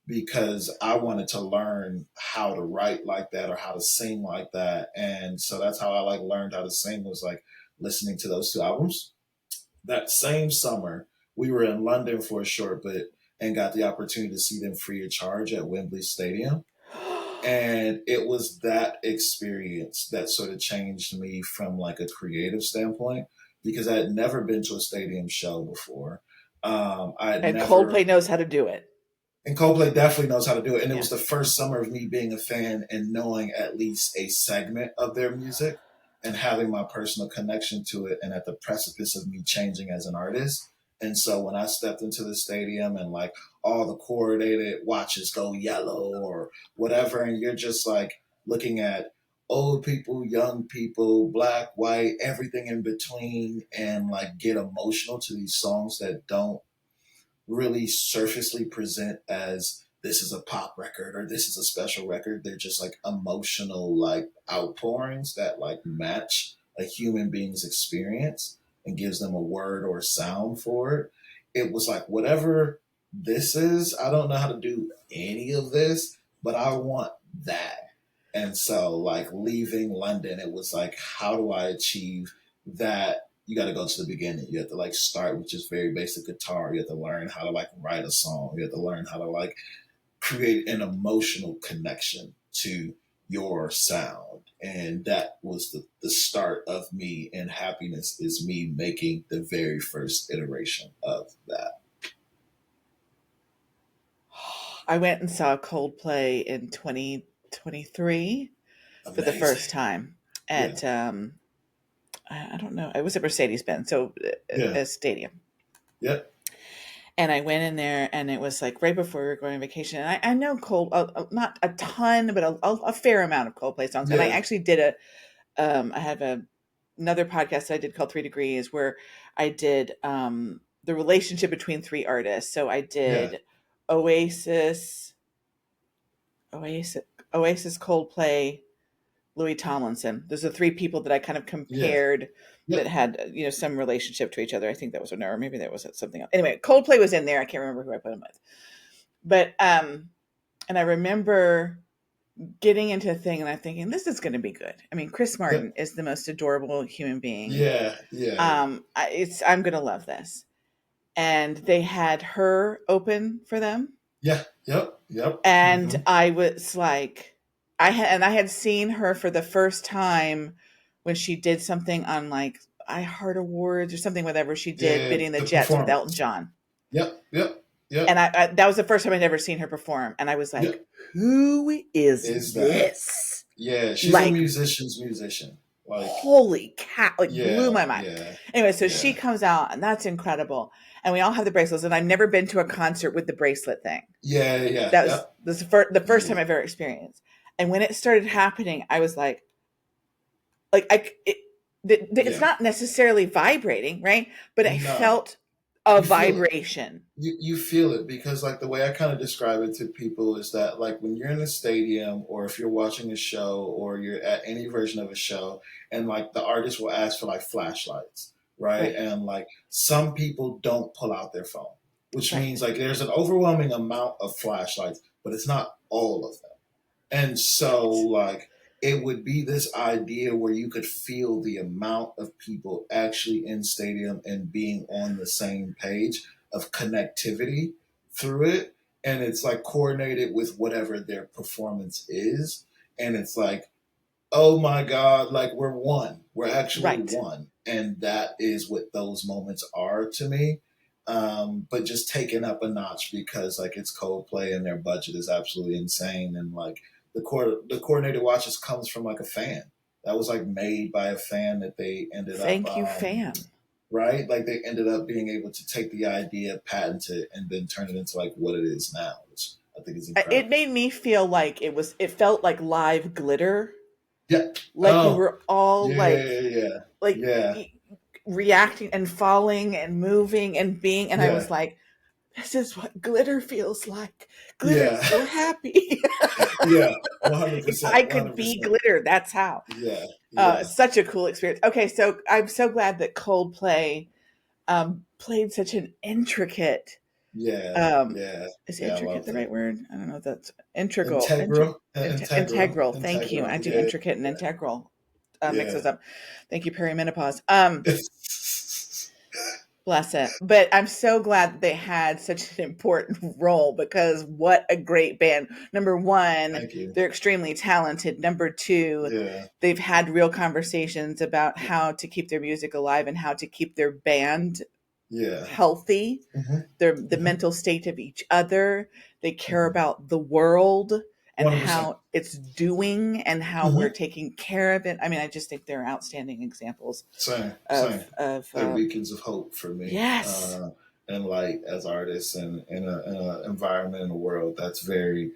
because I wanted to learn how to write like that or how to sing like that. And so that's how I like learned how to sing was like listening to those two albums. That same summer, we were in London for a short bit and got the opportunity to see them free of charge at Wembley Stadium. And it was that experience that sort of changed me from like a creative standpoint because I had never been to a stadium show before. I had And Coldplay never, knows how to do it. and Coldplay definitely knows how to do it. And it Yeah. was the first summer of me being a fan and knowing at least a segment of their music and having my personal connection to it and at the precipice of me changing as an artist. And so when I stepped into the stadium and like all the coordinated watches go yellow or whatever, and you're just like looking at old people, young people, black, white, everything in between, and like get emotional to these songs that don't really surfacely present as this is a pop record or this is a special record. They're just like emotional like outpourings that like match a human being's experience and gives them a word or a sound for it. It was like whatever this is, I don't know how to do any of this, but I want that. And so like leaving London, it was like, how do I achieve that? You got to go to the beginning. You have to like start with just very basic guitar. You have to learn how to like write a song. You have to learn how to like create an emotional connection to your sound. And that was the start of me. And Happiness is me making the very first iteration of that. I went and saw Coldplay in 2023 for the Amazing. first time Yeah. at I don't know, it was at Mercedes Benz, so Yeah. a stadium. Yep. And I went in there, and it was like right before we were going on vacation. And I know not a ton, but a fair amount of Coldplay songs. And I Yeah. actually did I have another podcast that I did called 3 Degrees, where I did the relationship between three artists. So I Yeah. did Oasis, Oasis, Oasis, Coldplay, Louis Tomlinson. Those are three people that I kind of Yeah. compared that Yep. had some relationship to each other. I think that was or maybe that was something else. Anyway, Coldplay was in there. I can't remember who I put him with, but and I remember getting into a thing and I'm thinking this is going to be good. I mean, Chris Yep. Martin is the most adorable human being. Yeah. Yeah. I'm going to love this. And they had her open for them, Yeah. Yep. Yep. and Mm-hmm. I was like, I had seen her for the first time when she did something on like iHeart Awards or something, whatever she did, Yeah. Bidding the The Jets with Elton performance. John. Yep. Yep. And Yep. that was the first time I'd ever seen her perform, and I was like, Yep. "Who is Is that? this?" Yeah, she's a Like, musician's musician. Like, holy cow, like blew yeah, my mind. yeah, Anyway, so she yeah, comes out and that's incredible. And we all have the bracelets, and I've never been to a concert with the bracelet thing. yeah, yeah, That was yep, the first yeah, time I've ever experienced. And when it started happening, I was like it's yeah. not necessarily vibrating, right? But I No, felt a you feel it. vibration. You feel it because like the way I kind of describe it to people is that like when you're in a stadium or if you're watching a show or you're at any version of a show and like the artist will ask for like flashlights, right? Right, And like some people don't pull out their phone, which right, means like there's an overwhelming amount of flashlights, but it's not all of them. And so, right, like, it would be this idea where you could feel the amount of people actually in stadium and being on the same page of connectivity through it. And it's like coordinated with whatever their performance is. And it's like, oh my God, like we're one. We're actually right. one. And that is what those moments are to me. But just taken up a notch because like it's Coldplay and their budget is absolutely insane. And like the coordinated watches comes from like a fan. That was like made by a fan that they ended up Thank you, fam. right? Like they ended up being able to take the idea, patent it, and then turn it into like what it is now, which I think is It incredible. made me feel like it felt like live glitter, Yeah. like we Oh, were all yeah, yeah, yeah. like Yeah. reacting and falling and moving and being, and I was Yeah. like, this is what glitter feels like. Glitter's Yeah. so happy. Yeah. One hundred If I percent. One could hundred be percent. glitter, that's how. Yeah. Yeah. Such a cool experience. Okay, so I'm so glad that Coldplay played such an intricate. Yeah. Um, Yeah. is Yeah. I intricate loved the it. right word? I don't know if that's integral. Integral. Integral. Integral. Thank you. Integral. I do Yeah. intricate and integral. Mix those Yeah. up. Thank you, perimenopause. Bless it. But I'm so glad that they had such an important role because what a great band. Number one, Thank you. they're extremely talented. Number two, Yeah. they've had real conversations about how to keep their music alive and how to keep their band Yeah. healthy, Mm-hmm. the Mm-hmm. mental state of each other. They care Mm-hmm. about the world and 100%. how it's doing and how we're Mm-hmm. taking care of it. I mean, I just think they're outstanding examples Same. Same. of They're beacons of hope for me. yes, And light as artists and in an environment in a world that's very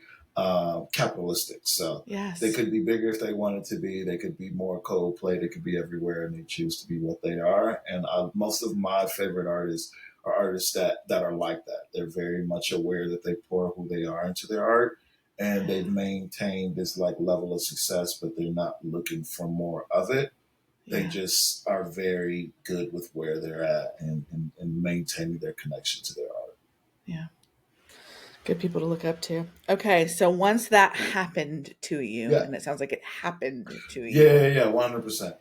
capitalistic. So they yes. could be bigger if they wanted to be. They could be more Coldplay. They could be everywhere, and they choose to be what they are. And most of my favorite artists are artists that are like that. They're very much aware that they pour who they are into their art, and they've maintained this like level of success, but they're not looking for more of it. They Yeah, just are very good with where they're at and maintaining their connection to their art. yeah. Good people to look up to. Okay, so once that happened to you, Yeah, and it sounds like it happened to yeah, you, yeah, 100%.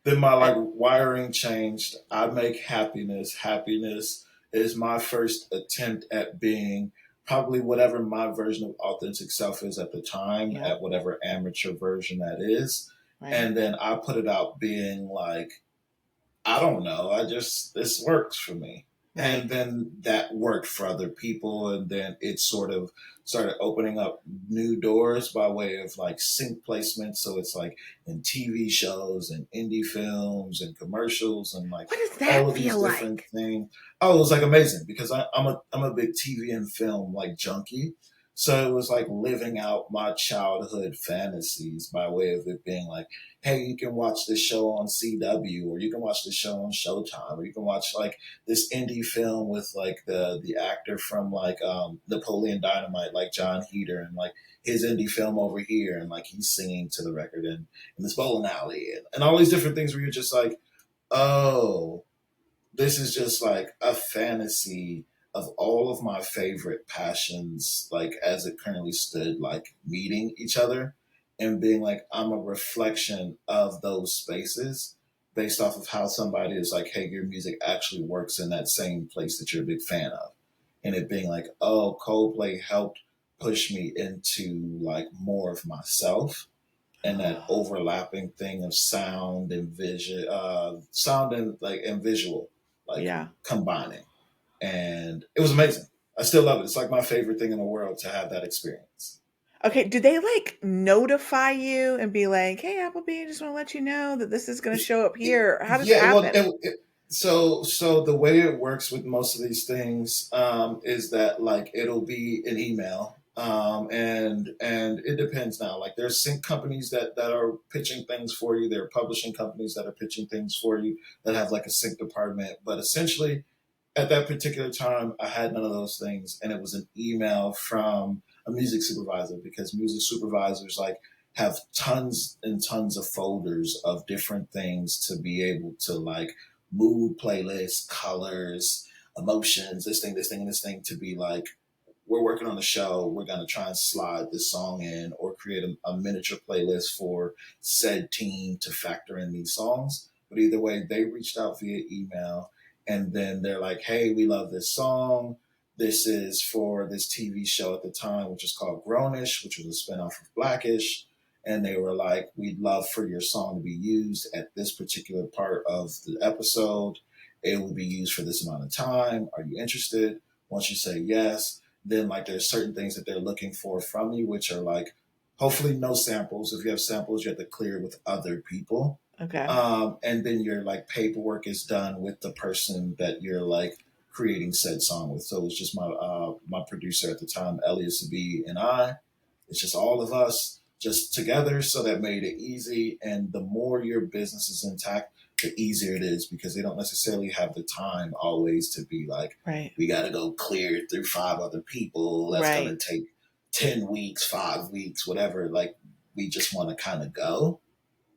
Then my uh, like wiring changed. I make happiness. Happiness is my first attempt at being probably whatever my version of authentic self is at the time, yeah, at whatever amateur version that is. right, And then I put it out being like I don't know. I just this works for me. And right. then that worked for other people, and then it sort of started opening up new doors by way of like sync placement. So it's like in TV shows and indie films and commercials and like What does all that of these feel different like? things. Oh, it was like amazing because I'm a big TV and film like junkie. So it was like living out my childhood fantasies by way of it being like hey, you can watch this show on CW, or you can watch this show on Showtime, or you can watch like this indie film with like the actor from like Napoleon Dynamite, like John Heder, and like his indie film over here, and like he's singing to the record in this bowling alley, and all these different things where you're just like, oh, this is just like a fantasy of all of my favorite passions, like as it currently stood, like meeting each other and being like, I'm a reflection of those spaces based off of how somebody is like, hey, your music actually works in that same place that you're a big fan of. And it being like, oh, Coldplay helped push me into like more of myself and that Oh, overlapping thing of sound and vision, sound and like and visual, like yeah. combining, and it was amazing. I still love it. It's like my favorite thing in the world to have that experience. Okay, do they like notify you and be like, "Hey, Appleby, I just want to let you know that this is going to show up here." How does it Yeah, well, happen? so the way it works with most of these things is that like it'll be an email, and it depends now. Like there's sync companies that are pitching things for you. There are publishing companies that are pitching things for you that have like a sync department. But essentially, at that particular time, I had none of those things, and it was an email from a music supervisor because music supervisors like have tons and tons of folders of different things to be able to like mood playlists, colors, emotions, this thing, and this thing to be like we're working on the show. We're going to try and slide this song in or create a miniature playlist for said team to factor in these songs. But either way, they reached out via email and then they're like, hey, we love this song. This is for this TV show at the time, which is called Grownish, which was a spinoff of Blackish. And they were like, we'd love for your song to be used at this particular part of the episode. It will be used for this amount of time. Are you interested? Once you say yes, then like there's certain things that they're looking for from you, which are like hopefully no samples. If you have samples, you have to clear it with other people. Okay. And then your like paperwork is done with the person that you're like creating said song with. So it was just my producer at the time, Elias B, and I. It's just all of us just together. So that made it easy. And the more your business is intact, the easier it is because they don't necessarily have the time always to be like, Right. we got to go clear it through five other people. That's going to Right. take 10 weeks, 5 weeks, whatever. Like, we just want to kind of go.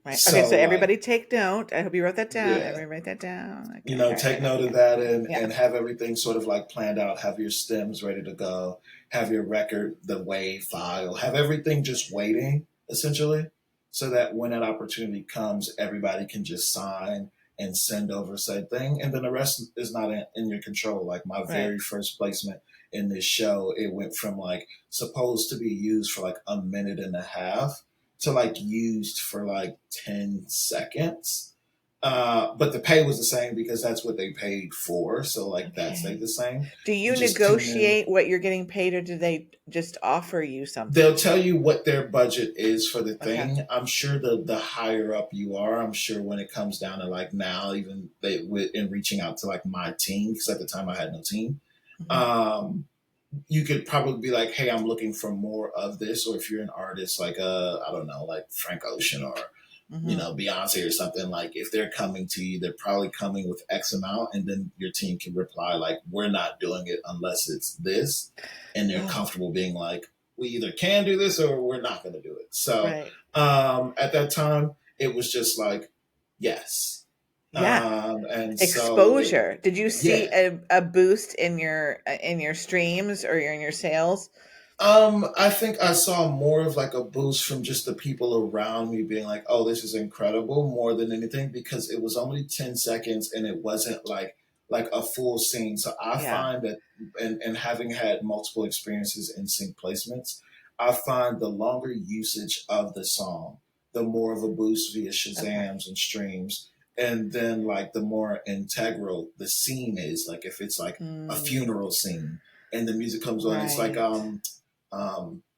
Right. Okay, So, so like, everybody take note. I hope you wrote that down. yeah, Everybody write that down. you Okay. know, All right. take All right. note of Yeah. that Yeah. and have everything sort of like planned out, have your stems ready to go, have your record, the WAV file, have everything just waiting essentially so that when that opportunity comes, everybody can just sign and send over said thing. And then the rest is not in your control. Like my Right. very first placement in this show, it went from like supposed to be used for like a minute and a half to like used for like 10 seconds, but the pay was the same because that's what they paid for. So like that stayed Okay. the same. Do You you just tune in. negotiate what you're getting paid, or do they just offer you They'll something? tell you what their budget is for the Okay. thing. I'm sure the higher up you are, I'm sure when it comes down to like now, even they with in reaching out to like my team because at the time I had no team. Hmm. Um, you could probably be like, hey, I'm looking for more of this. Or if you're an artist like I don't know, like Frank Ocean or Hmm. Beyonce or something, like if they're coming to you, they're probably coming with X amount, and then your team can reply like, "We're not doing it unless it's this," and they're Oh, comfortable being like, "We either can do this or we're not going to do it." So right. at that time, it was just like, yes, Yeah. and so Exposure. Did you see yeah, a boost in your streams or in your sales? I think I saw more of like a boost from just the people around me being like, "Oh, this is incredible," more than anything because it was only 10 seconds and it wasn't like a full scene. So I Yeah. find that, and having had multiple experiences in sync placements, I find the longer usage of the song, the more of a boost via Okay. Shazams and streams, and then like the more integral the scene is. Like if it's like a Mm, funeral scene and the music comes on, it's like right.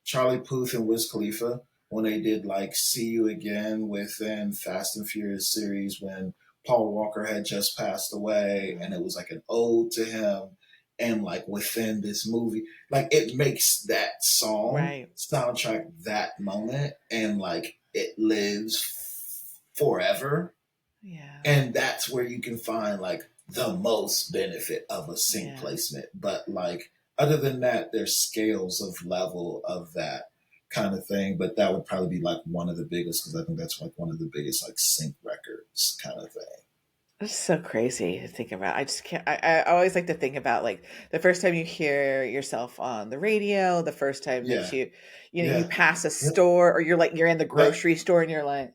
Charlie Puth and Wiz Khalifa when they did like "See You Again" within Fast and Furious series when Paul Walker had just passed away, and Mhm. it was like an ode to him. And like within this movie, like it makes that song Right. soundtrack that moment, and like it lives forever, Yeah. and that's where you can find like the most benefit of a sync Yeah. placement. But like other than that, there's scales of level of that kind of thing. But that would probably be like one of the biggest because I think that's like one of the biggest like sync records kind of thing. It's so crazy to think about. I just can't. I always like to think about like the first time you hear yourself on the radio, the first time that Yeah, you yeah, pass a yep, store, or you're in the yep. grocery store and you're like,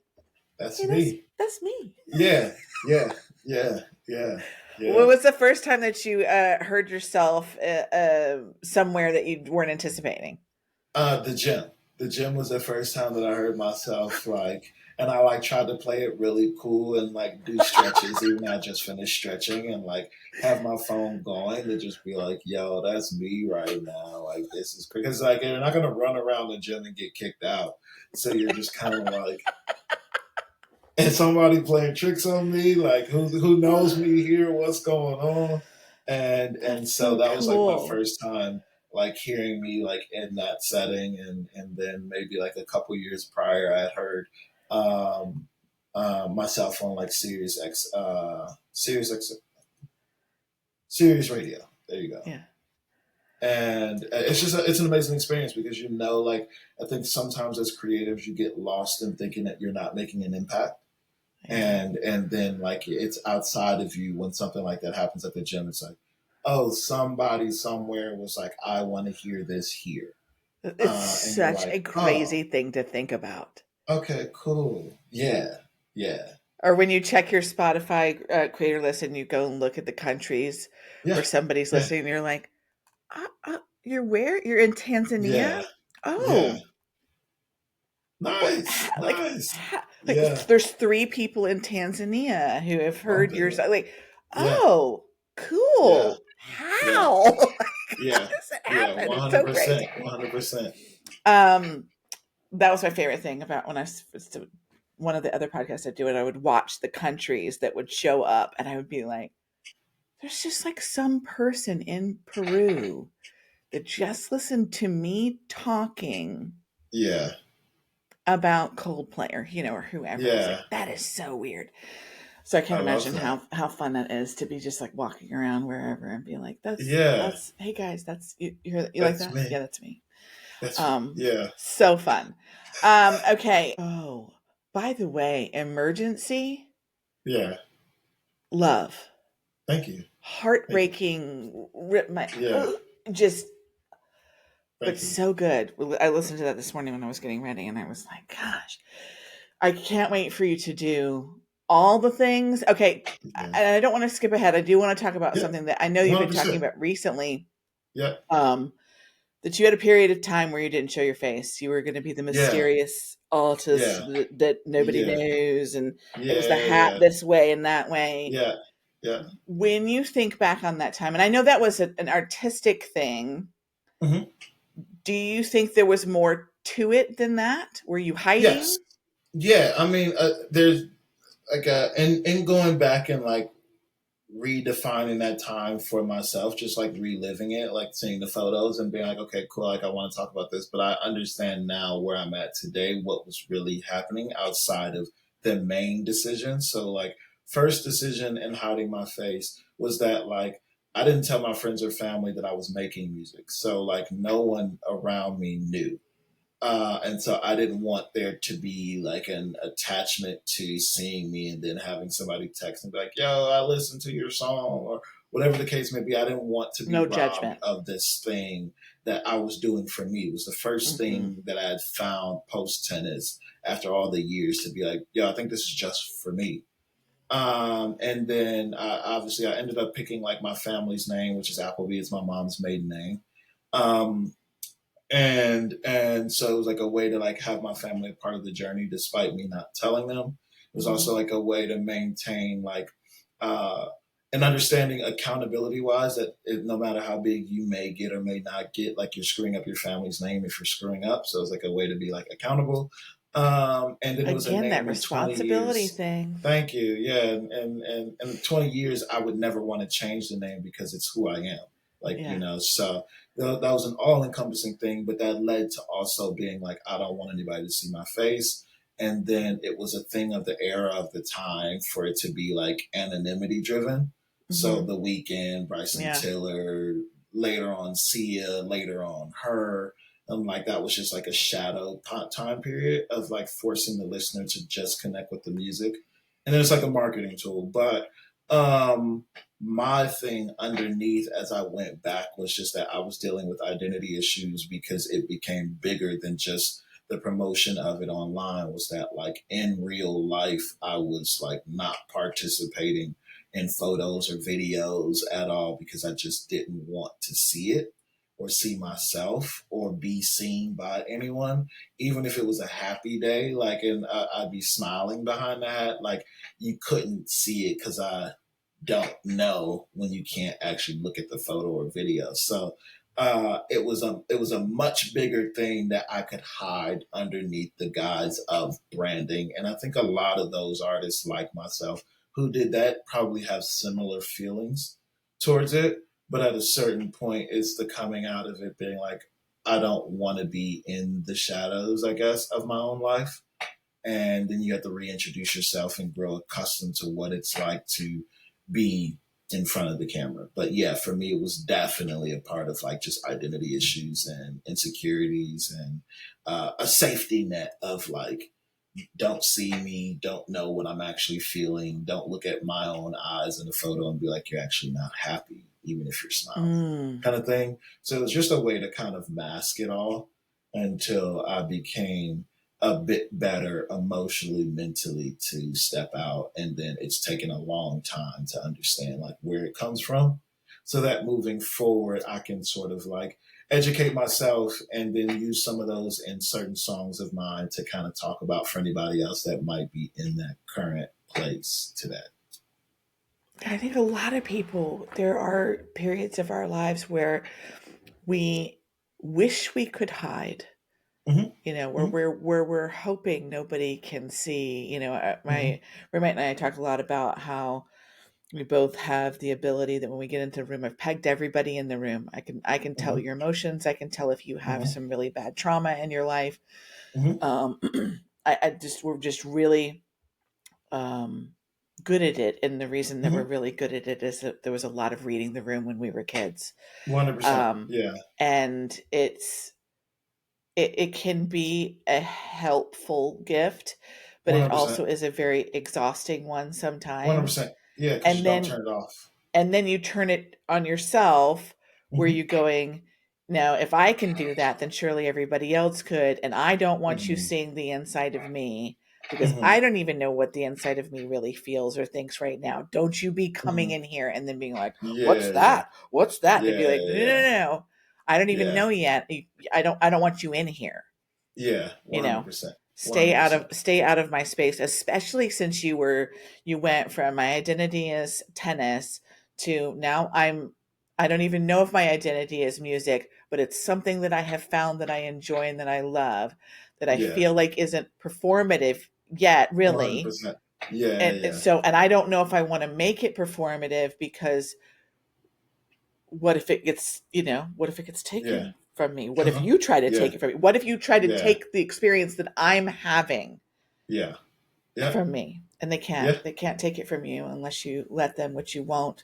That's hey, me. that's me. Yeah, yeah, yeah, yeah, What yeah. was the first time that you heard yourself somewhere that you weren't anticipating? The gym. The gym was the first time that I heard myself like. and I like tried to play it really cool and like do stretches, even though I just finished stretching, and like have my phone going to just be like, "Yo, that's me right now." Like this is because like you're not gonna run around the gym and get kicked out, so you're just kind of like, and somebody playing tricks on me, like who knows me here, what's going on, and That's so so that was like my cool. first time like hearing me like in that setting, and then maybe like a couple years prior, I had heard um, myself on like Sirius Radio. There you go. Yeah. And it's just it's an amazing experience because like I think sometimes as creatives you get lost in thinking that you're not making an impact, Yeah. and then like it's outside of you when something like that happens at the gym. It's like, oh, somebody somewhere was like, I want to hear this here, It's and you're such a like, oh, crazy thing to think about. okay, cool, yeah, yeah, Or when you check your Spotify creator list and you go and look at the countries yeah, where somebody's yeah, listening, and you're like, you're where? You're in Tanzania? yeah, yeah. Oh, what? Nice, nice, Like, yeah, there's 3 people in Tanzania who have heard your okay, song. Like, yeah, oh, yeah, cool. yeah, How? How yeah, does it yeah, happen? one It's hundred so crazy. percent, 100%. Um, that was my favorite thing about when one of the other podcasts I do, and I would watch the countries that would show up, and I would be like, there's just like some person in Peru that just listened to me talking Yeah, about Coldplay or or whoever. I was like, yeah, that is so weird. So I I can't love imagine that. how fun that is to be just like walking around wherever and be like, Yeah, that's hey guys, that's you like that's that? me. Yeah, that's me. That's yeah, So fun. Okay. Oh, by the way, emergency yeah. love, Thank you, thank you. heartbreaking, rip my Yeah, just, but thank you. so good. I listened to that this morning when I was getting ready, and I was like, gosh, I can't wait for you to do all the things. Okay, Yeah, and I don't want to skip ahead. I do want to talk about yeah, something that I know you've one been hundred talking percent. about recently. Yeah, Um, that you had a period of time where you didn't show your face. You were going to be the yeah, mysterious artist yeah, that nobody yeah, knows, and it was the yeah, hat yeah, this way and that way. yeah, yeah. When you think back on that time, and I know that was an artistic thing, Hmm. do you think there was more to it than that? Were you Yes, hiding? yeah. I mean, there's like in going back and like redefining that time for myself, just like reliving it, like seeing the photos and being like, okay, cool, like I want to talk about this, but I understand now where I'm at today, what was really happening outside of the main decision. So, like, first decision in hiding my face was that, like, I didn't tell my friends or family that I was making music. So, like, no one around me knew. And so I didn't want there to be like an attachment to seeing me and then having somebody text and be like, yo, I listened to your song or whatever the case may be. I didn't want to be No robbed judgment. of this thing that I was doing for me. It was the first Hmm. thing that I had found post tennis after all the years to be like, yo, I think this is just for me. And then obviously I ended up picking like my family's name, which is Appleby. It's my mom's maiden name. Um, and so it was like a way to like have my family a part of the journey despite me not telling them. It was Hmm. also like a way to maintain like uh an understanding accountability wise that no matter how big you may get or may not get, like you're screwing up your family's name if you're screwing up. So it's like a way to be like accountable. And then it was a Again, that name in 20 responsibility years. thing. Thank you. Yeah. And in 20 years, I would never want to change the name because it's who I am. Like, Yeah. so that was an all encompassing thing, but that led to also being like, I don't want anybody to see my face. And then it was a thing of the era of the time for it to be like anonymity driven. So Hmm. The Weekend, Bryson Yeah. Tiller, later on Sia, later on her. And like that was just like a shadow time period of like forcing the listener to just connect with the music. And then it's like a marketing tool. But um my thing underneath as I went back was just that I was dealing with identity issues because it became bigger than just the promotion of it online. Was that like in real life I was like not participating in photos or videos at all because I just didn't want to see it. or see myself or be seen by anyone, even if it was a happy day. Like, and I'd be smiling behind the hat. Like, you couldn't see it because I don't know when you can't actually look at the photo or video. So it was a much bigger thing that I could hide underneath the guise of branding. And I think a lot of those artists like myself who did that probably have similar feelings towards it. But at a certain point, it's the coming out of it being like, I don't want to be in the shadows, I guess, of my own life. And then you have to reintroduce yourself and grow accustomed to what it's like to be in front of the camera. But yeah, for me, it was definitely a part of like just identity issues and insecurities and a safety net of like, don't see me, don't know what I'm actually feeling, don't look at my own eyes in the photo and be like, you're actually not happy, even if you're smiling, Mm. kind of thing. So it's just a way to kind of mask it all until I became a bit better emotionally, mentally to step out. And then it's taken a long time to understand like where it comes from. So that moving forward, I can sort of like educate myself and then use some of those in certain songs of mine to kind of talk about for anybody else that might be in that current place to that. I think a lot of people, there are periods of our lives where we wish we could hide, Mm-hmm. where Mm-hmm. we're hoping nobody can see. Mm-hmm. My roommate and I talked a lot about how we both have the ability that when we get into the room, I've pegged everybody in the room. I can tell Mm-hmm. your emotions. I can tell if you have Mm-hmm. some really bad trauma in your life. Mm-hmm. Um, I just we're just really um, good at it, and the reason that we're Mm-hmm. really good at it is that there was a lot of reading the room when we were kids, 100%. um, Yeah. and it can be a helpful gift, but it 100%. also is a very exhausting one One hundred sometimes. percent. Yeah, because you And don't then turn it off. you turn it on yourself, where Mm-hmm. you going, now if I can do that, then surely everybody else could, and I don't want you Mm-hmm. seeing the inside of me, because Mm-hmm. I don't even know what the inside of me really feels or thinks right now. Don't you be coming Mm-hmm. in here and then being like, what's Yeah, yeah, that, what's that, and I'd be yeah, like, no, no, yeah, no, no. I don't even yeah, know yet. I don't want you in here. yeah. you One hundred know percent. One stay hundred out of percent. stay out of my space, especially since you went from my identity as tennis to now I don't even know if my identity is music, but it's something that I have found that I enjoy and that I love, that I Yeah. feel like isn't performative yet, One hundred really. percent. Yeah, And yeah, so, and I don't know if I want to make it performative, because what if it gets, what if it gets yeah. taken from me? What if Uh-huh. you try to Yeah, take it from me? What if you try to yeah, take the experience that I'm having yeah, yeah, from me, and yeah, they can't take it from you unless you let them, which you won't,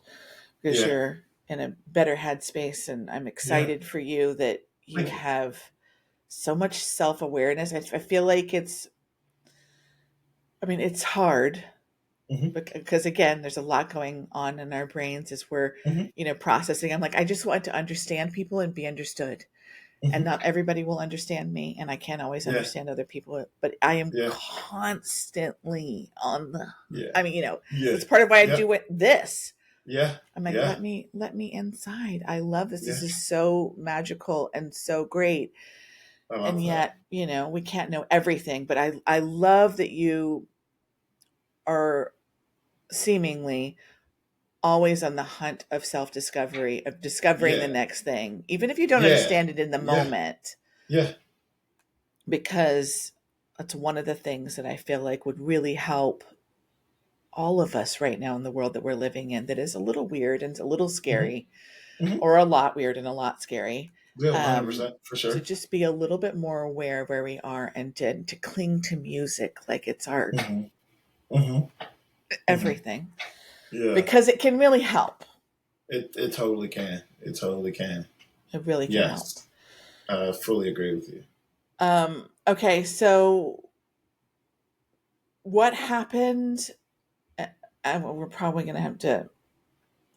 because yeah, you're in a better headspace. And I'm yeah. excited for you that you Thank you. have so much self-awareness. I feel like it's hard, Mm-hmm. because again, there's a lot going on in our brains as we're Mm-hmm. processing. I'm like, I just want to understand people and be understood, and Mm-hmm. not everybody will understand me, and I can't always Yeah, understand other people, but I am yeah, constantly on the, yeah, I mean, yeah, that's part of why I yeah, do this. yeah, I'm like, yeah. let me inside. I love this. Yeah. This is so magical and so great. I And love that. yet, we can't know everything, but I love that you are seemingly always on the hunt of self-discovery, of discovering the Yeah, next thing, even if you don't yeah, understand it in the yeah, moment, yeah. because that's one of the things that I feel like would really help all of us right now in the world that we're living in, that is a little weird and a little Mm-hmm. scary, Mm-hmm. or a lot weird and a lot scary. Yeah, one hundred um, percent for to sure. just be a little bit more aware of where we are, and to cling to music like it's our Mm-hmm. Mm-hmm. Mm-hmm. everything, Yeah. because it can really help. It totally can. It totally can. It really can help. Yes. I fully agree with you. Okay, so what happened? uh, we're probably going to have to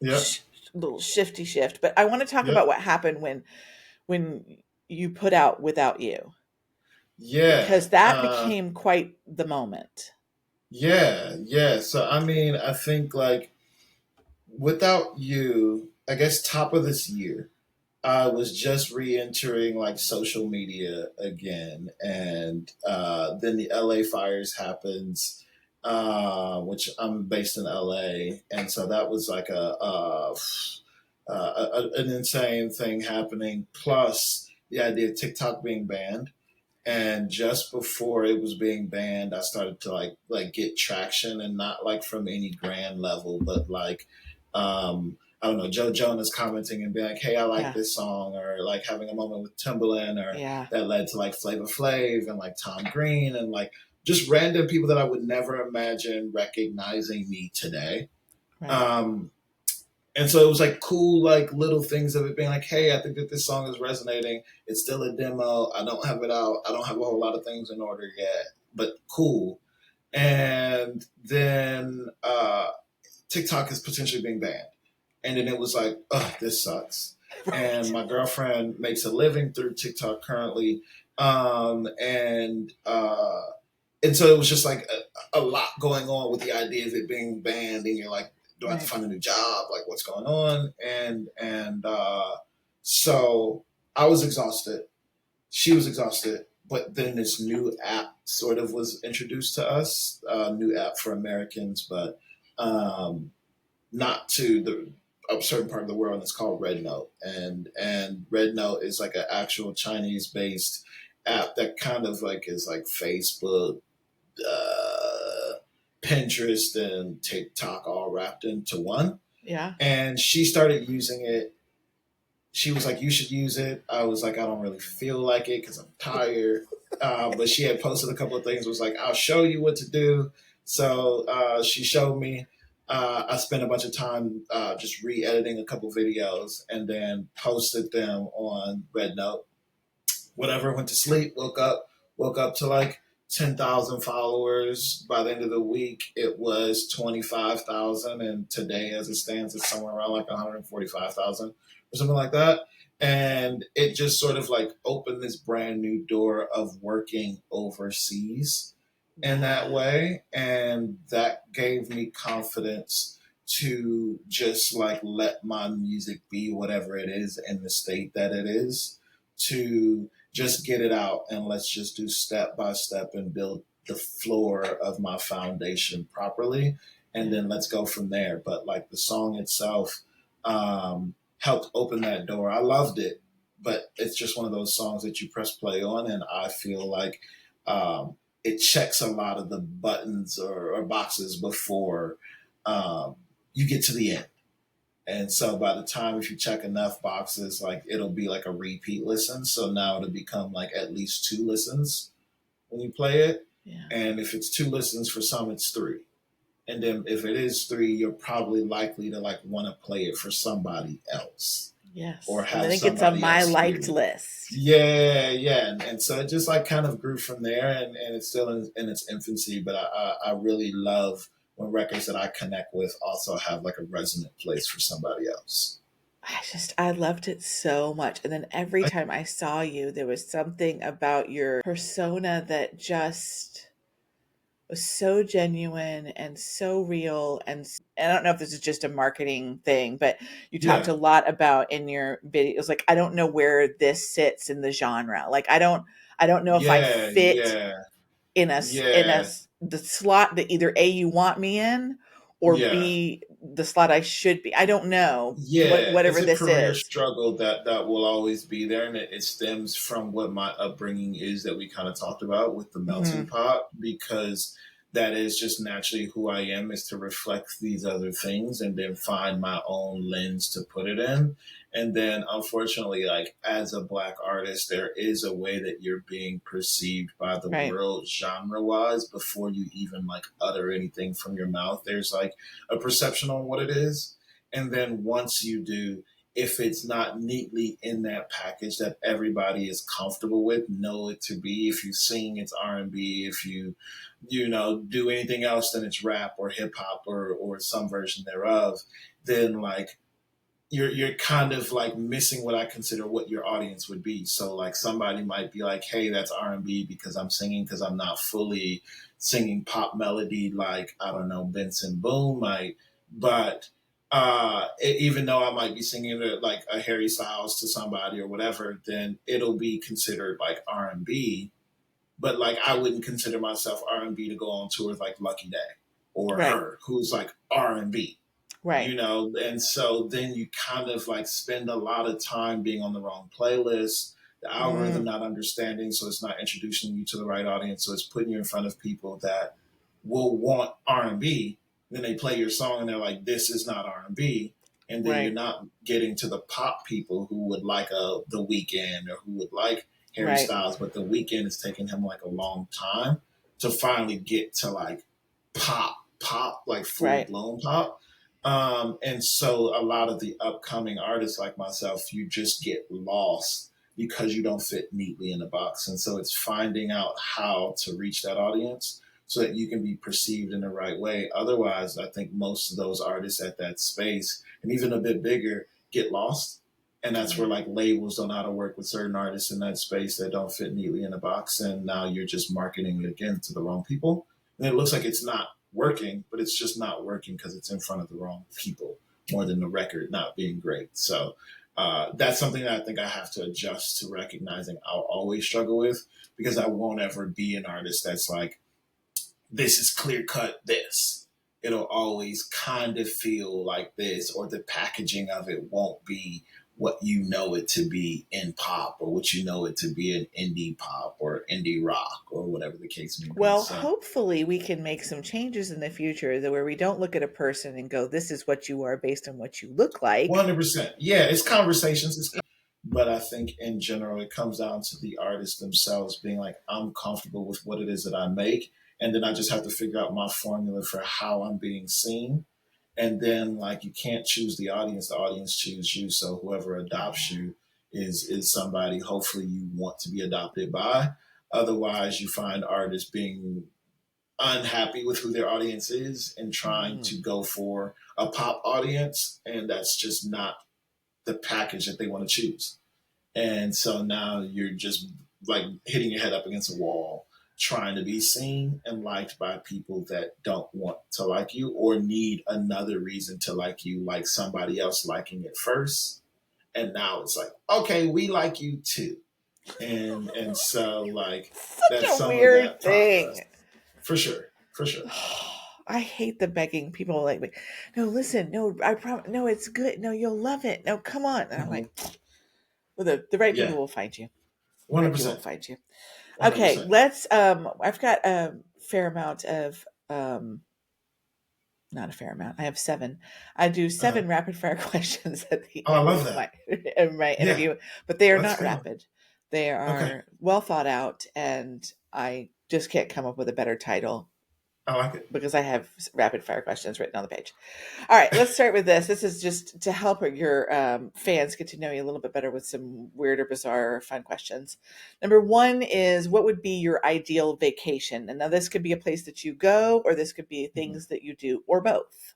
Yep. sh- little shifty shift, but I want to talk about Yep. what happened when you put out Without You, Yeah. because that became quite the moment. Yeah. Yeah. So I mean, I think like without you, I guess top of this year. I was just re-entering like social media again, and then the LA fires happens, which I'm based in LA, and so that was like an insane thing happening. Plus the idea of TikTok being banned, and just before it was being banned, I started to like get traction, and not like from any grand level, but like I don't know, Joe Jonas commenting and being like, "Hey, I like Yeah. this song," or like having a moment with Timbaland, or Yeah. that led to like Flavor Flav and like Tom Green and like just random people that I would never imagine recognizing me today. Right. Um, and so it was like cool, like little things of it being like, hey, I think that this song is resonating. It's still a demo. I don't have it out. I don't have a whole lot of things in order yet, but cool. And then TikTok is potentially being banned. And then it was like, oh, this sucks. And Right. my girlfriend makes a living through TikTok currently. And so it was just like a lot going on with the idea of it being banned, and you're like, do I have to Right. find a new job? Like, what's going on? So I was exhausted. She was exhausted. But then this new app sort of was introduced to us, a new app for Americans, but not to a certain part of the world. And it's called Red Note, and Red Note is like an actual Chinese based app that kind of like is like Facebook, uh, Pinterest, and TikTok all wrapped into one. Yeah. And she started using it. She was like, "You should use it." I was like, "I don't really feel like it because I'm tired." But she had posted a couple of things. Was like, "I'll show you what to do." So she showed me. I spent a bunch of time just re-editing a couple videos and then posted them on Red Note. Whatever, went to sleep, woke up to like 10,000 followers. By the end of the week, it was 25,000. And today, as it stands, it's somewhere around like 145,000 or something like that. And it just sort of like opened this brand new door of working overseas in that Yeah. way. And that gave me confidence to just like let my music be whatever it is in the state that it is, to just get it out, and let's just do step by step and build the floor of my foundation properly, and Yeah. then let's go from there. But like the song itself helped open that door. I loved it, but it's just one of those songs that you press play on, and I feel like it checks a lot of the buttons or boxes before um, you get to the end. And so by the time, if you check enough boxes, like it'll be like a repeat listen. So now it'll become like at least two listens when you play it. Yeah. And if it's two listens for some, it's three. And then if it is three, you're probably likely to like want to play it for somebody else or Yes. And then have it gets on somebody my else hear liked it. list. Yeah, yeah. And so it just like kind of grew from there, and it's still in its infancy, but I really love when records that I connect with also have like a resonant place for somebody else. I loved it so much. And then every time I saw you, there was something about your persona that just was so genuine and so real. And I don't know if this is just a marketing thing, but you talked Yeah, a lot about in your videos, like, I don't know where this sits in the genre. Like, I don't know if I yeah, fit yeah, in yeah, the slot that either A, you want me in, or yeah. B, the slot I should be. I don't know Yeah, it's whatever a this career is. struggle that will always be there, and it stems from what my upbringing is that we kind of talked about with the melting Hmm. pot, because that is just naturally who I am, is to reflect these other things and then find my own lens to put it in. And then unfortunately, like as a black artist, there is a way that you're being perceived by the Right. world genre wise before you even like utter anything from your mouth. There's like a perception on what it is, and then once you do, if it's not neatly in that package that everybody is comfortable with, know it to be. If you sing, it's R&B. If you do anything else, then it's rap or hip hop or some version thereof. Then like you're kind of like missing what I consider what your audience would be. So like somebody might be like, hey, that's R&B because I'm singing, because I'm not fully singing pop melody like I don't know Benson Boone might, but Even though I might be singing like a Harry Styles to somebody or whatever, then it'll be considered like R&B. But like I wouldn't consider myself R&B to go on tour with like Lucky Day or Right. her, who's like R&B, Right. and so then you kind of like spend a lot of time being on the wrong playlist, the algorithm Mm, not understanding, so it's not introducing you to the right audience, so it's putting you in front of people that will want R&B. Then they play your song and they're like, this is not R&B. And then you're right. not getting to the pop people who would like The Weeknd or who would like Harry Right. Styles, but The Weeknd is taking him like a long time to finally get to like pop, like full Right. blown pop. And so a lot of the upcoming artists like myself, you just get lost because you don't fit neatly in the box. And so it's finding out how to reach that audience so that you can be perceived in the right way. Otherwise, I think most of those artists at that space and even a bit bigger get lost. And that's where Yeah. like labels don't know how to work with certain artists in that space that don't fit neatly in a box. And now you're just marketing it again to the wrong people. And it looks like it's not working, but it's just not working because it's in front of the wrong people more than the record not being great. So that's something that I think I have to adjust to recognizing I'll always struggle with because I won't ever be an artist that's like, this is clear cut this. It'll always kind of feel like this, or the packaging of it won't be what you know it to be in pop, or what you know it to be in indie pop or indie rock, or whatever the case may be. Well, So hopefully we can make some changes in the future that where we don't look at a person and go, "This is what you are based on what you look like." 100%. Yeah, it's conversations. But I think in general, it comes down to the artists themselves being like, I'm comfortable with what it is that I make. And then I just have to figure out my formula for how I'm being seen. And then, like, you can't choose the audience chooses you. So whoever adopts Yeah. you is somebody hopefully you want to be adopted by. Otherwise, you find artists being unhappy with who their audience is and trying Mm. to go for a pop audience. And that's just not the package that they want to choose. And so now you're just like hitting your head up against a wall, trying to be seen and liked by people that don't want to like you or need another reason to like you, like somebody else liking it first. And now it's like, okay, we like you too. And so like Such that's a some of weird that thing. progress. For sure. For sure. I hate the begging people like, no, listen, no, I promise, no, it's good. No, you'll love it. No, come on. And I'm Mhm. like, well, the right people Yeah. will find you. The right people will 100%. find you. Okay, 100%. let's I've got a fair amount of not a fair amount. I have seven. I do Uh-huh. seven rapid fire questions at the Oh, I end love of that. my Yeah. interview, but they are Let's not go. rapid. They Okay. are well thought out, and I just can't come up with a better title I like because I have rapid fire questions written on the page. All right, let's start with this. This is just to help your fans get to know you a little bit better with some weird or bizarre or fun questions. Number one is, what would be your ideal vacation? And now this could be a place that you go, or this could be it. things that you do, or both.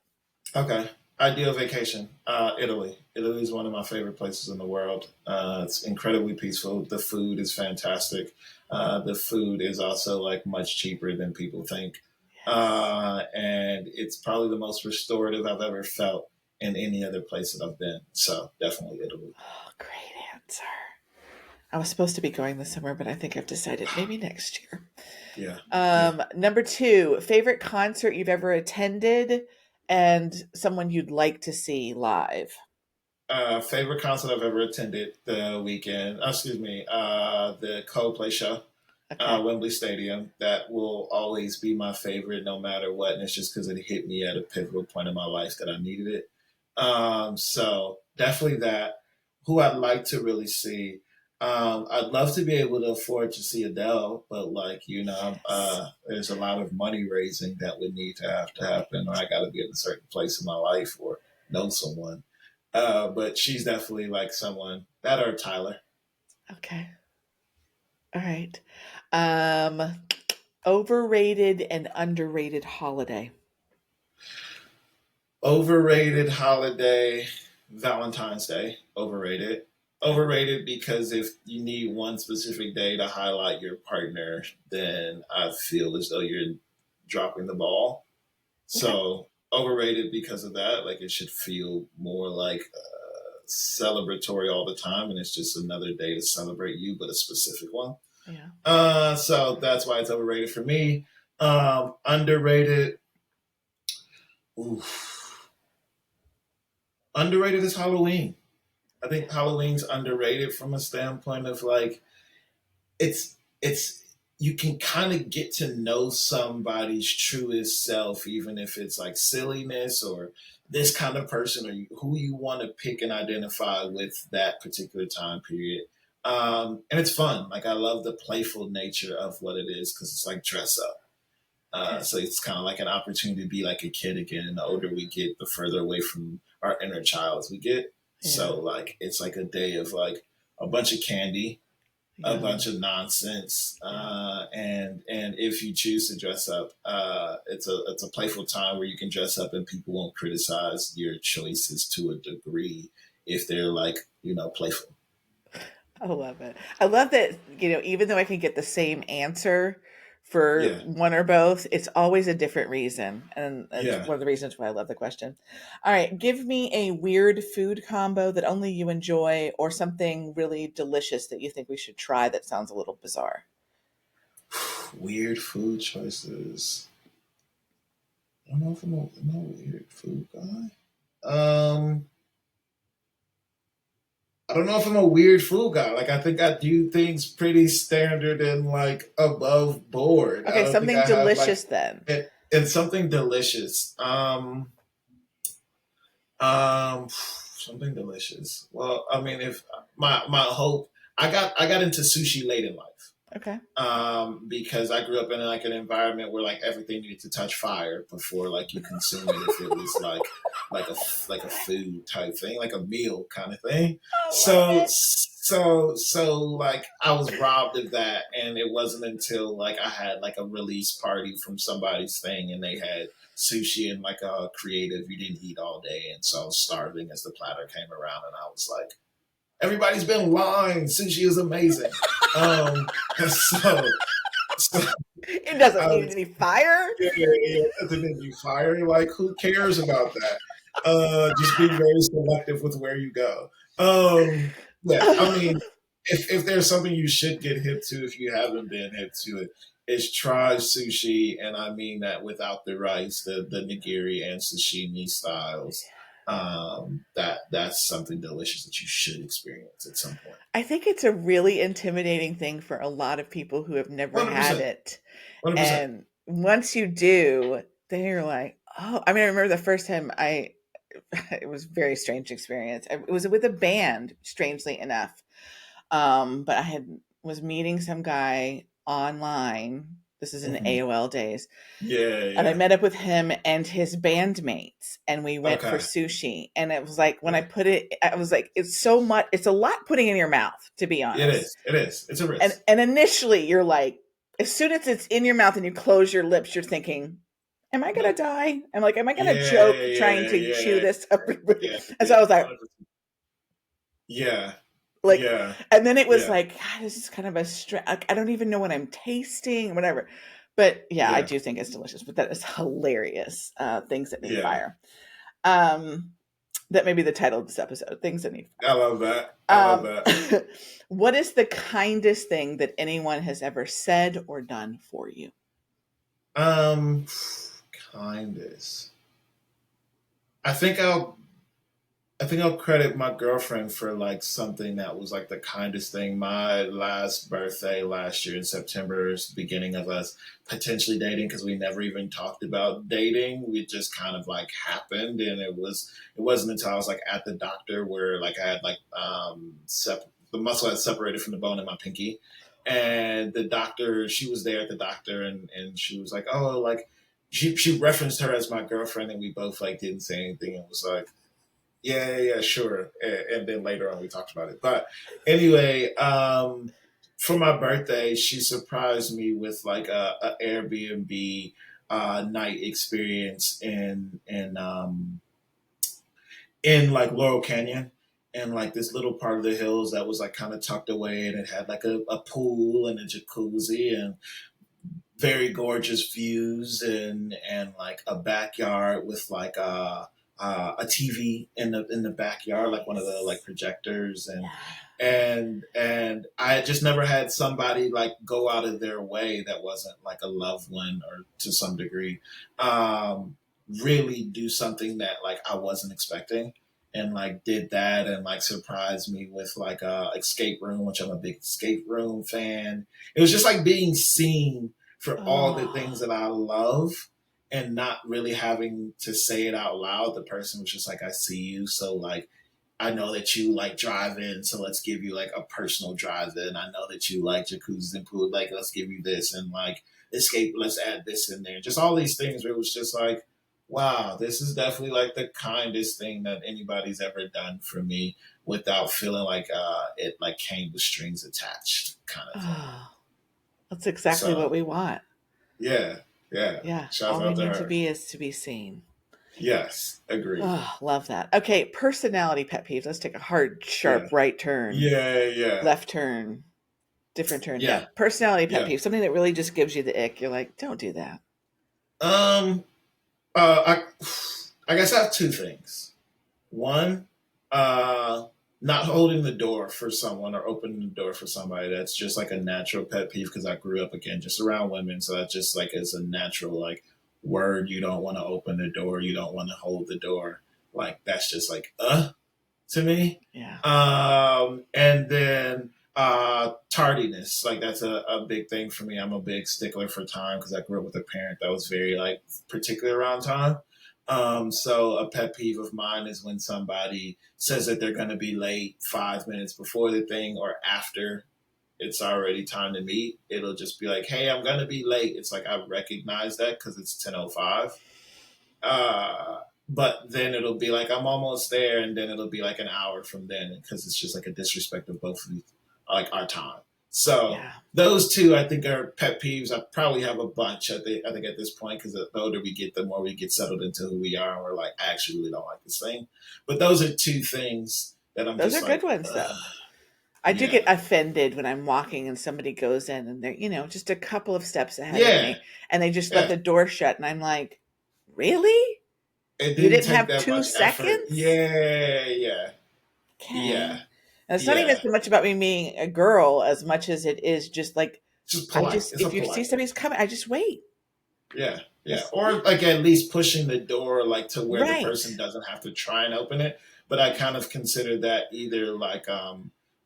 Okay. Ideal vacation. Italy. Italy is one of my favorite places in the world. It's incredibly peaceful. The food is fantastic. The food is also like much cheaper than people think. Yes. And it's probably the most restorative I've ever felt in any other place that I've been. So definitely Italy. Oh, great answer. I was supposed to be going this summer, but I think I've decided maybe next year. Yeah. Yeah. Number two, favorite concert you've ever attended and someone you'd like to see live. Favorite concert I've ever attended the weekend. Excuse me. The Coldplay show. Okay. Wembley Stadium. That will always be my favorite, no matter what. And it's just because it hit me at a pivotal point in my life that I needed it. So definitely that. Who I'd like to really see. I'd love to be able to afford to see Adele, but like Yes. there's a lot of money raising that would need to happen, or I got to be in a certain place in my life or know someone. But she's definitely like someone that or Tyler. Okay. All right. Um, overrated and underrated holiday. Overrated holiday, Valentine's Day. Overrated. Okay. Overrated because if you need one specific day to highlight your partner, then I feel as though you're dropping the ball. Okay. So overrated because of that. Like it should feel more like celebratory all the time, and it's just another day to celebrate you, but a specific one. Yeah. So that's why it's overrated for me. Underrated. Oof. Underrated is Halloween. I think Halloween's underrated from a standpoint of like it's you can kind of get to know somebody's truest self, even if it's like silliness or this kind of person or who you want to pick and identify with that particular time period. And it's fun. Like I love the playful nature of what it is because it's like dress up. Okay. So it's kind of like an opportunity to be like a kid again. And the older we get, the further away from our inner child we get. Yeah. So like it's like a day of like a bunch of candy, a Yeah. bunch of nonsense, Yeah. and if you choose to dress up, it's a playful time where you can dress up and people won't criticize your choices to a degree if they're like playful. I love it. I love that, even though I can get the same answer for Yeah, one or both, it's always a different reason. And it's yeah. one of the reasons why I love the question. All right. Give me a weird food combo that only you enjoy or something really delicious that you think we should try that sounds a little bizarre. Weird food choices. I don't know if I'm a weird food guy. Um, I don't know if I'm a weird food guy. Like I think I do things pretty standard and like above board. I Okay. don't think Something I have like delicious then. and something delicious. Something delicious. Well, I mean, if my hope, I got into sushi late in life. Okay. Because I grew up in like an environment where like everything needed to touch fire before like you consume it if it was like a food type thing, like a meal kind of thing. I love So it. so like I was robbed of that, and it wasn't until like I had like a release party from somebody's thing, and they had sushi and like a creative you didn't eat all day, and so I was starving as the platter came around, and I was like, everybody's been lying. Sushi is amazing. Um, so, so It doesn't I need was, any fire. yeah, yeah, yeah, nothing in you fire. Like, who cares about that? Just be very selective with where you go. Yeah, I mean, if there's something you should get hip to if you haven't been hip to it, is try sushi, and I mean that without the rice, the nigiri and sashimi styles. That's something delicious that you should experience at some point. I think it's a really intimidating thing for a lot of people who have never One hundred had percent. it. 100%. And once you do, then you're like, oh, I mean, I remember the first time it was a very strange experience. It was with a band, strangely enough. But was meeting some guy online. This is in the Hmm. AOL days. Yeah, And I yeah. met up with him and his bandmates, and we went for Okay. sushi. And it was like when I Yeah. put it, I was like, it's so much, it's a lot putting in your mouth, to be It honest. is. It is. It's a And risk. and initially you're like, as soon as it's in your mouth and you close your lips, you're thinking, am I gonna Nope. die? I'm like, am I gonna Yeah, choke trying yeah, to chew yeah, this up? yeah, And so yeah. I was like, 100%. Yeah, like, yeah, and then it was yeah, like, God, this is kind of like, I don't even know what I'm tasting, whatever. But yeah, I yeah, do think it's delicious. But that is hilarious. Things that need yeah. fire. Um, that may be the title of this episode. Things that need I love that. I fire. love that. What is the kindest thing that anyone has ever said or done for you? Um, kindest. I think I'll I think I'll credit my girlfriend for like something that was like the kindest thing. My last birthday last year in September is the beginning of us potentially dating because we never even talked about dating. We just kind of like happened, and it wasn't until I was like at the doctor where like I had like the muscle had separated from the bone in my pinky, and the doctor, she was there at the doctor, and she was like, oh, like she referenced her as my girlfriend, and we both like didn't say anything and was like, yeah, yeah, yeah, sure. And then later on, we talked about it. But anyway, for my birthday, she surprised me with like a Airbnb night experience in like Laurel Canyon. And like this little part of the hills that was like kind of tucked away, and it had like a pool and a jacuzzi, and very gorgeous views and like a backyard with like a TV in the backyard, like one of the like Nice. projectors, Yeah. and I just never had somebody like go out of their way that wasn't like a loved one or to some degree, um, really do something that like I wasn't expecting. And like did that and like surprised me with like a escape room, which I'm a big escape room fan. It was just like being seen for all the things Oh. that I love and not really having to say it out loud. The person was just like, I see you. So like, I know that you like drive in. So let's give you like a personal drive in. I know that you like jacuzzis and pool. Like, let's give you this and like escape. Let's add this in there. Just all these things where it was just like, wow, this is definitely like the kindest thing that anybody's ever done for me without feeling like it like came with strings attached kind of thing. Oh. That's exactly what So we want. yeah, yeah. Yeah. Shouts All we out to need to her. be is to be seen. Yes, agreed. Oh, love that. Okay, personality pet peeves. Let's take a hard, Yeah, sharp right turn, yeah, yeah, left turn, different turn. Yeah, yeah, personality pet yeah. peeve. Something that really just gives you the ick. You're like, don't do that. Um, uh, I, I guess I have two things. One, uh, not holding the door for someone or opening the door for somebody. That's just like a natural pet peeve because I grew up again just around women, so that just like is a natural like word. You don't want to open the door. You don't want to hold the door. Like that's just like to me. Yeah. And then tardiness, like that's a big thing for me. I'm a big stickler for time because I grew up with a parent that was very like particular around time. So a pet peeve of mine is when somebody says that they're going to be late 5 minutes before the thing or after it's already time to meet. It'll just be like, "Hey, I'm going to be late." It's like I recognize that because it's 10:05. But then it'll be like I'm almost there, and then it'll be like an hour from then because it's just like a disrespect of both of like our time. So Yeah. those two, I think, are pet peeves. I probably have a bunch. I think at this point, because the older we get, the more we get settled into who we are, and we're like, I actually really don't like this thing. But those are two things that I'm Those are just good like, ones, though. I do get yeah, offended when I'm walking and somebody goes in and they're, just a couple of steps ahead of yeah, me and they just let yeah. the door shut. And I'm like, really? It You didn't didn't take have that two much effort. seconds? Yeah, yeah, Okay. yeah, And it's not even yeah. so much about me being a girl as much as it is just like, Just polite. It's a if you see polite. somebody's coming, I just wait. Yeah, yeah. Yeah. Or like at least pushing the door like to where the Right. person doesn't have to try and open it. But I kind of consider that either like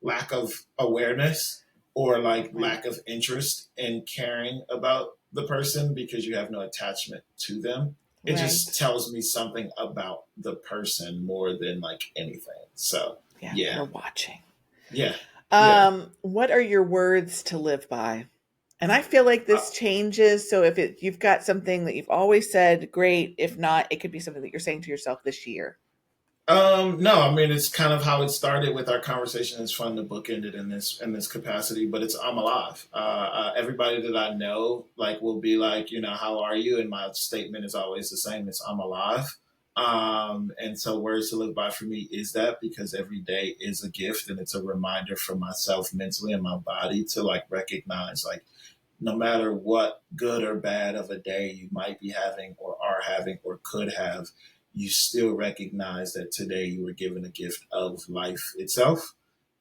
lack of awareness or like Right. lack of interest in caring about the person because you have no attachment to them. It just Right. tells me something about the person more than like anything. So Yeah. yeah, They're watching. yeah, yeah. What are your words to live by? And I feel like Uh, this changes. So if you've got something that you've always said, great. If not, it could be something that you're saying to yourself this year. No, I mean it's kind of how it started with our conversation. It's fun to bookend it in this capacity, but it's I'm alive. Everybody that I know like will be like, how are you? And my statement is always the same. It's I'm alive. And so words to live by for me is that because every day is a gift and it's a reminder for myself mentally and my body to like recognize like no matter what good or bad of a day you might be having or are having or could have, you still recognize that today you were given a gift of life itself.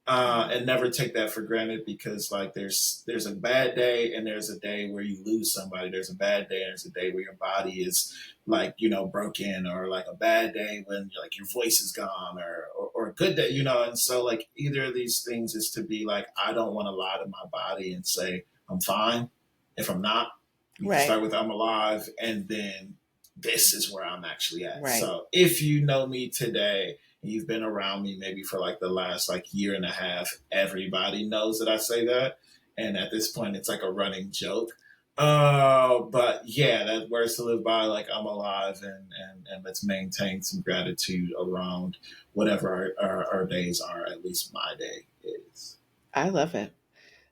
Yeah. And never take that for granted because like there's a bad day and there's a day where you lose somebody. There's a bad day and there's a day where your body is like broken or like a bad day when like your voice is gone or a good day, and so like either of these things is to be like I don't want to lie to my body and say I'm fine if I'm not. You can Right. start with I'm alive and then this is where I'm actually at. Right. So if you know me today and you've been around me maybe for like the last like year and a half, everybody knows that I say that. And at this point, it's like a running joke. But yeah, that words to live by, like I'm alive and let's maintain some gratitude around whatever our days are, at least my day is. I love it.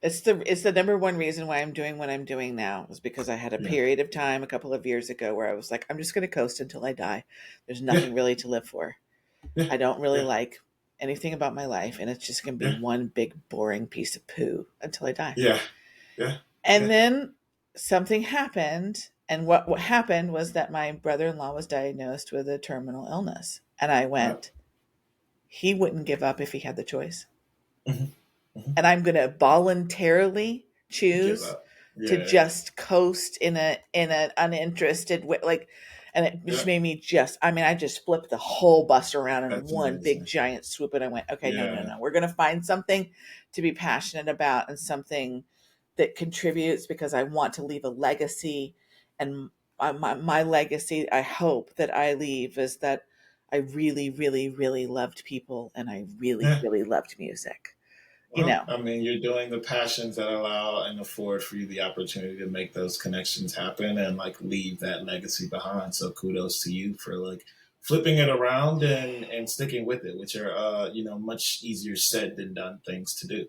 It's the number one reason why I'm doing what I'm doing now is because I had a Yeah. period of time a couple of years ago where I was like, I'm just going to coast until I die. There's Yeah. nothing really to live for. Yeah. I don't really Yeah. like anything about my life, and it's just going to be Yeah. one big boring piece of poo until I die. Yeah. Yeah. And Yeah. then something happened, and what happened was that my brother-in-law was diagnosed with a terminal illness, and I Yeah. went, he wouldn't give up if he had the choice, Hmm. Hmm. and I'm going to voluntarily Give choose up. to Yeah. just coast in an uninterested way, like, and it just Yeah. made me just, I mean, I just flipped the whole bus around in That's one big amazing. giant swoop, and I went, okay, no, no, Yeah. no, we're going to find something to be passionate about and something that contributes, because I want to leave a legacy. And my legacy, I hope that I leave, is that I really, really, really loved people, and I really, Yeah. really loved music. You Well, know, I mean, you're doing the passions that allow and afford for you the opportunity to make those connections happen and like leave that legacy behind. So kudos to you for like flipping it around and sticking with it, which are much easier said than done things to do.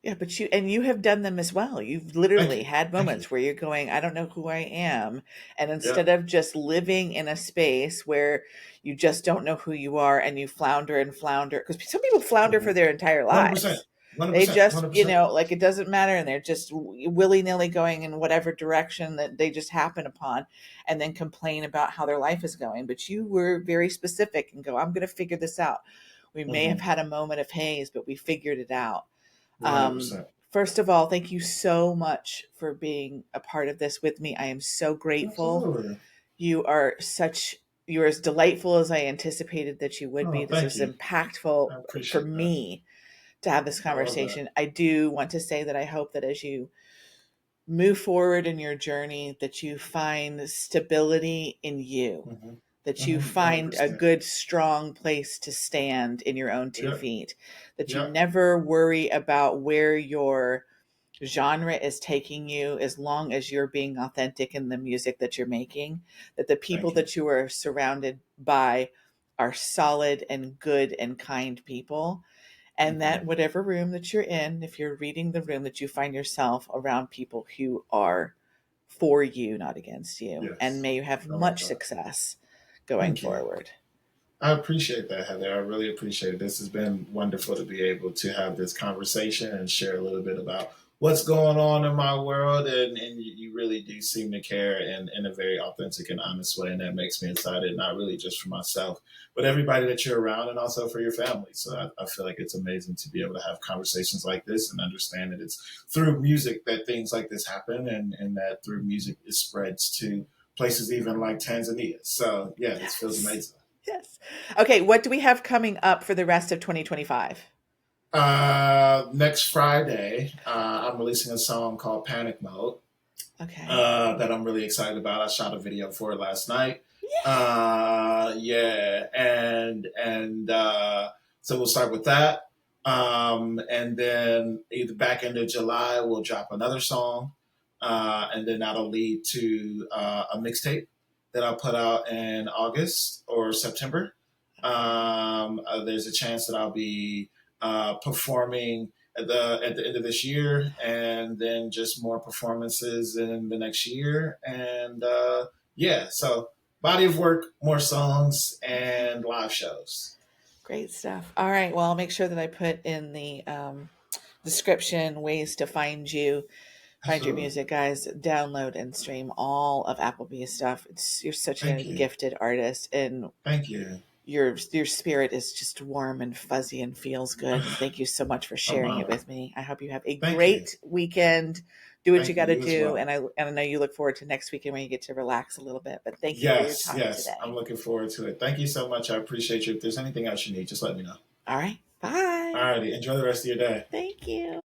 yeah, but you have done them as well. You've Thank literally you. had Thank you. moments where you're going, I don't know who I am. And Yeah. instead of just living in a space where you just don't know who you are and you flounder and flounder, because some people flounder Hmm. for their entire 100%. lives. They 100%. just, 100%. like, it doesn't matter. And they're just willy nilly going in whatever direction that they just happen upon, and then complain about how their life is going. But you were very specific and go, I'm going to figure this out. We may have Hmm. had a moment of haze, but we figured it out. um, 100%. First of all, thank you so much for being a part of this with me. I am so grateful. Absolutely. You are such, you're as delightful as I anticipated that you would be. Oh, This thank was you. impactful I for appreciate that. me to have this I love that. conversation. I do want to say that I hope that as you move forward in your journey, that you find stability in you, Hmm. that you Hmm. find a 100%. good, strong place to stand in your own two Yeah. feet, that you Yeah. never worry about where your genre is taking you, as long as you're being authentic in the music that you're making, that the people Thank you. that you are surrounded by are solid and good and kind people, and that Hmm. whatever room that you're in, if you're reading the room, that you find yourself around people who are for you, not against you, and Yes. may you have I love much that. success going Thank you. forward. I appreciate that, Heather. I really appreciate it. This has been wonderful to be able to have this conversation and share a little bit about what's going on in my world. And you really do seem to care in a very authentic and honest way. And that makes me excited, not really just for myself, but everybody that you're around and also for your family. So I feel like it's amazing to be able to have conversations like this and understand that it's through music that things like this happen, and that through music it spreads to places even like Tanzania. So, yeah, this feels Yes. amazing. Yes. Okay, what do we have coming up for the rest of 2025? Next Friday, I'm releasing a song called Panic Mode Okay. that I'm really excited about. I shot a video for it last night. Yay. Yeah, and so we'll start with that, and then either back end of July we'll drop another song, and then that'll lead to a mixtape that I'll put out in August or September. Okay. There's a chance that I'll be performing at the end of this year, and then just more performances in the next year, and yeah, so body of work, more songs, Okay. and live shows. Great stuff. All right. Well, I'll make sure that I put in the description ways to find your Absolutely. music, guys. Download and stream all of Applebee's stuff. You're such a Thank you. gifted artist, and Thank you. your spirit is just warm and fuzzy and feels good. And thank you so much for I'm sharing it honored. with me. I hope you have a Thank you. great weekend. Do what you Thank you. got to You as do, well. and I know you look forward to next weekend when you get to relax a little bit. But thank you for your Yes, time yes. I'm today. looking forward to it. Thank you so much. I appreciate you. If there's anything else you need, just let me know. All right. Bye. Alrighty. Enjoy the rest of your day. Thank you.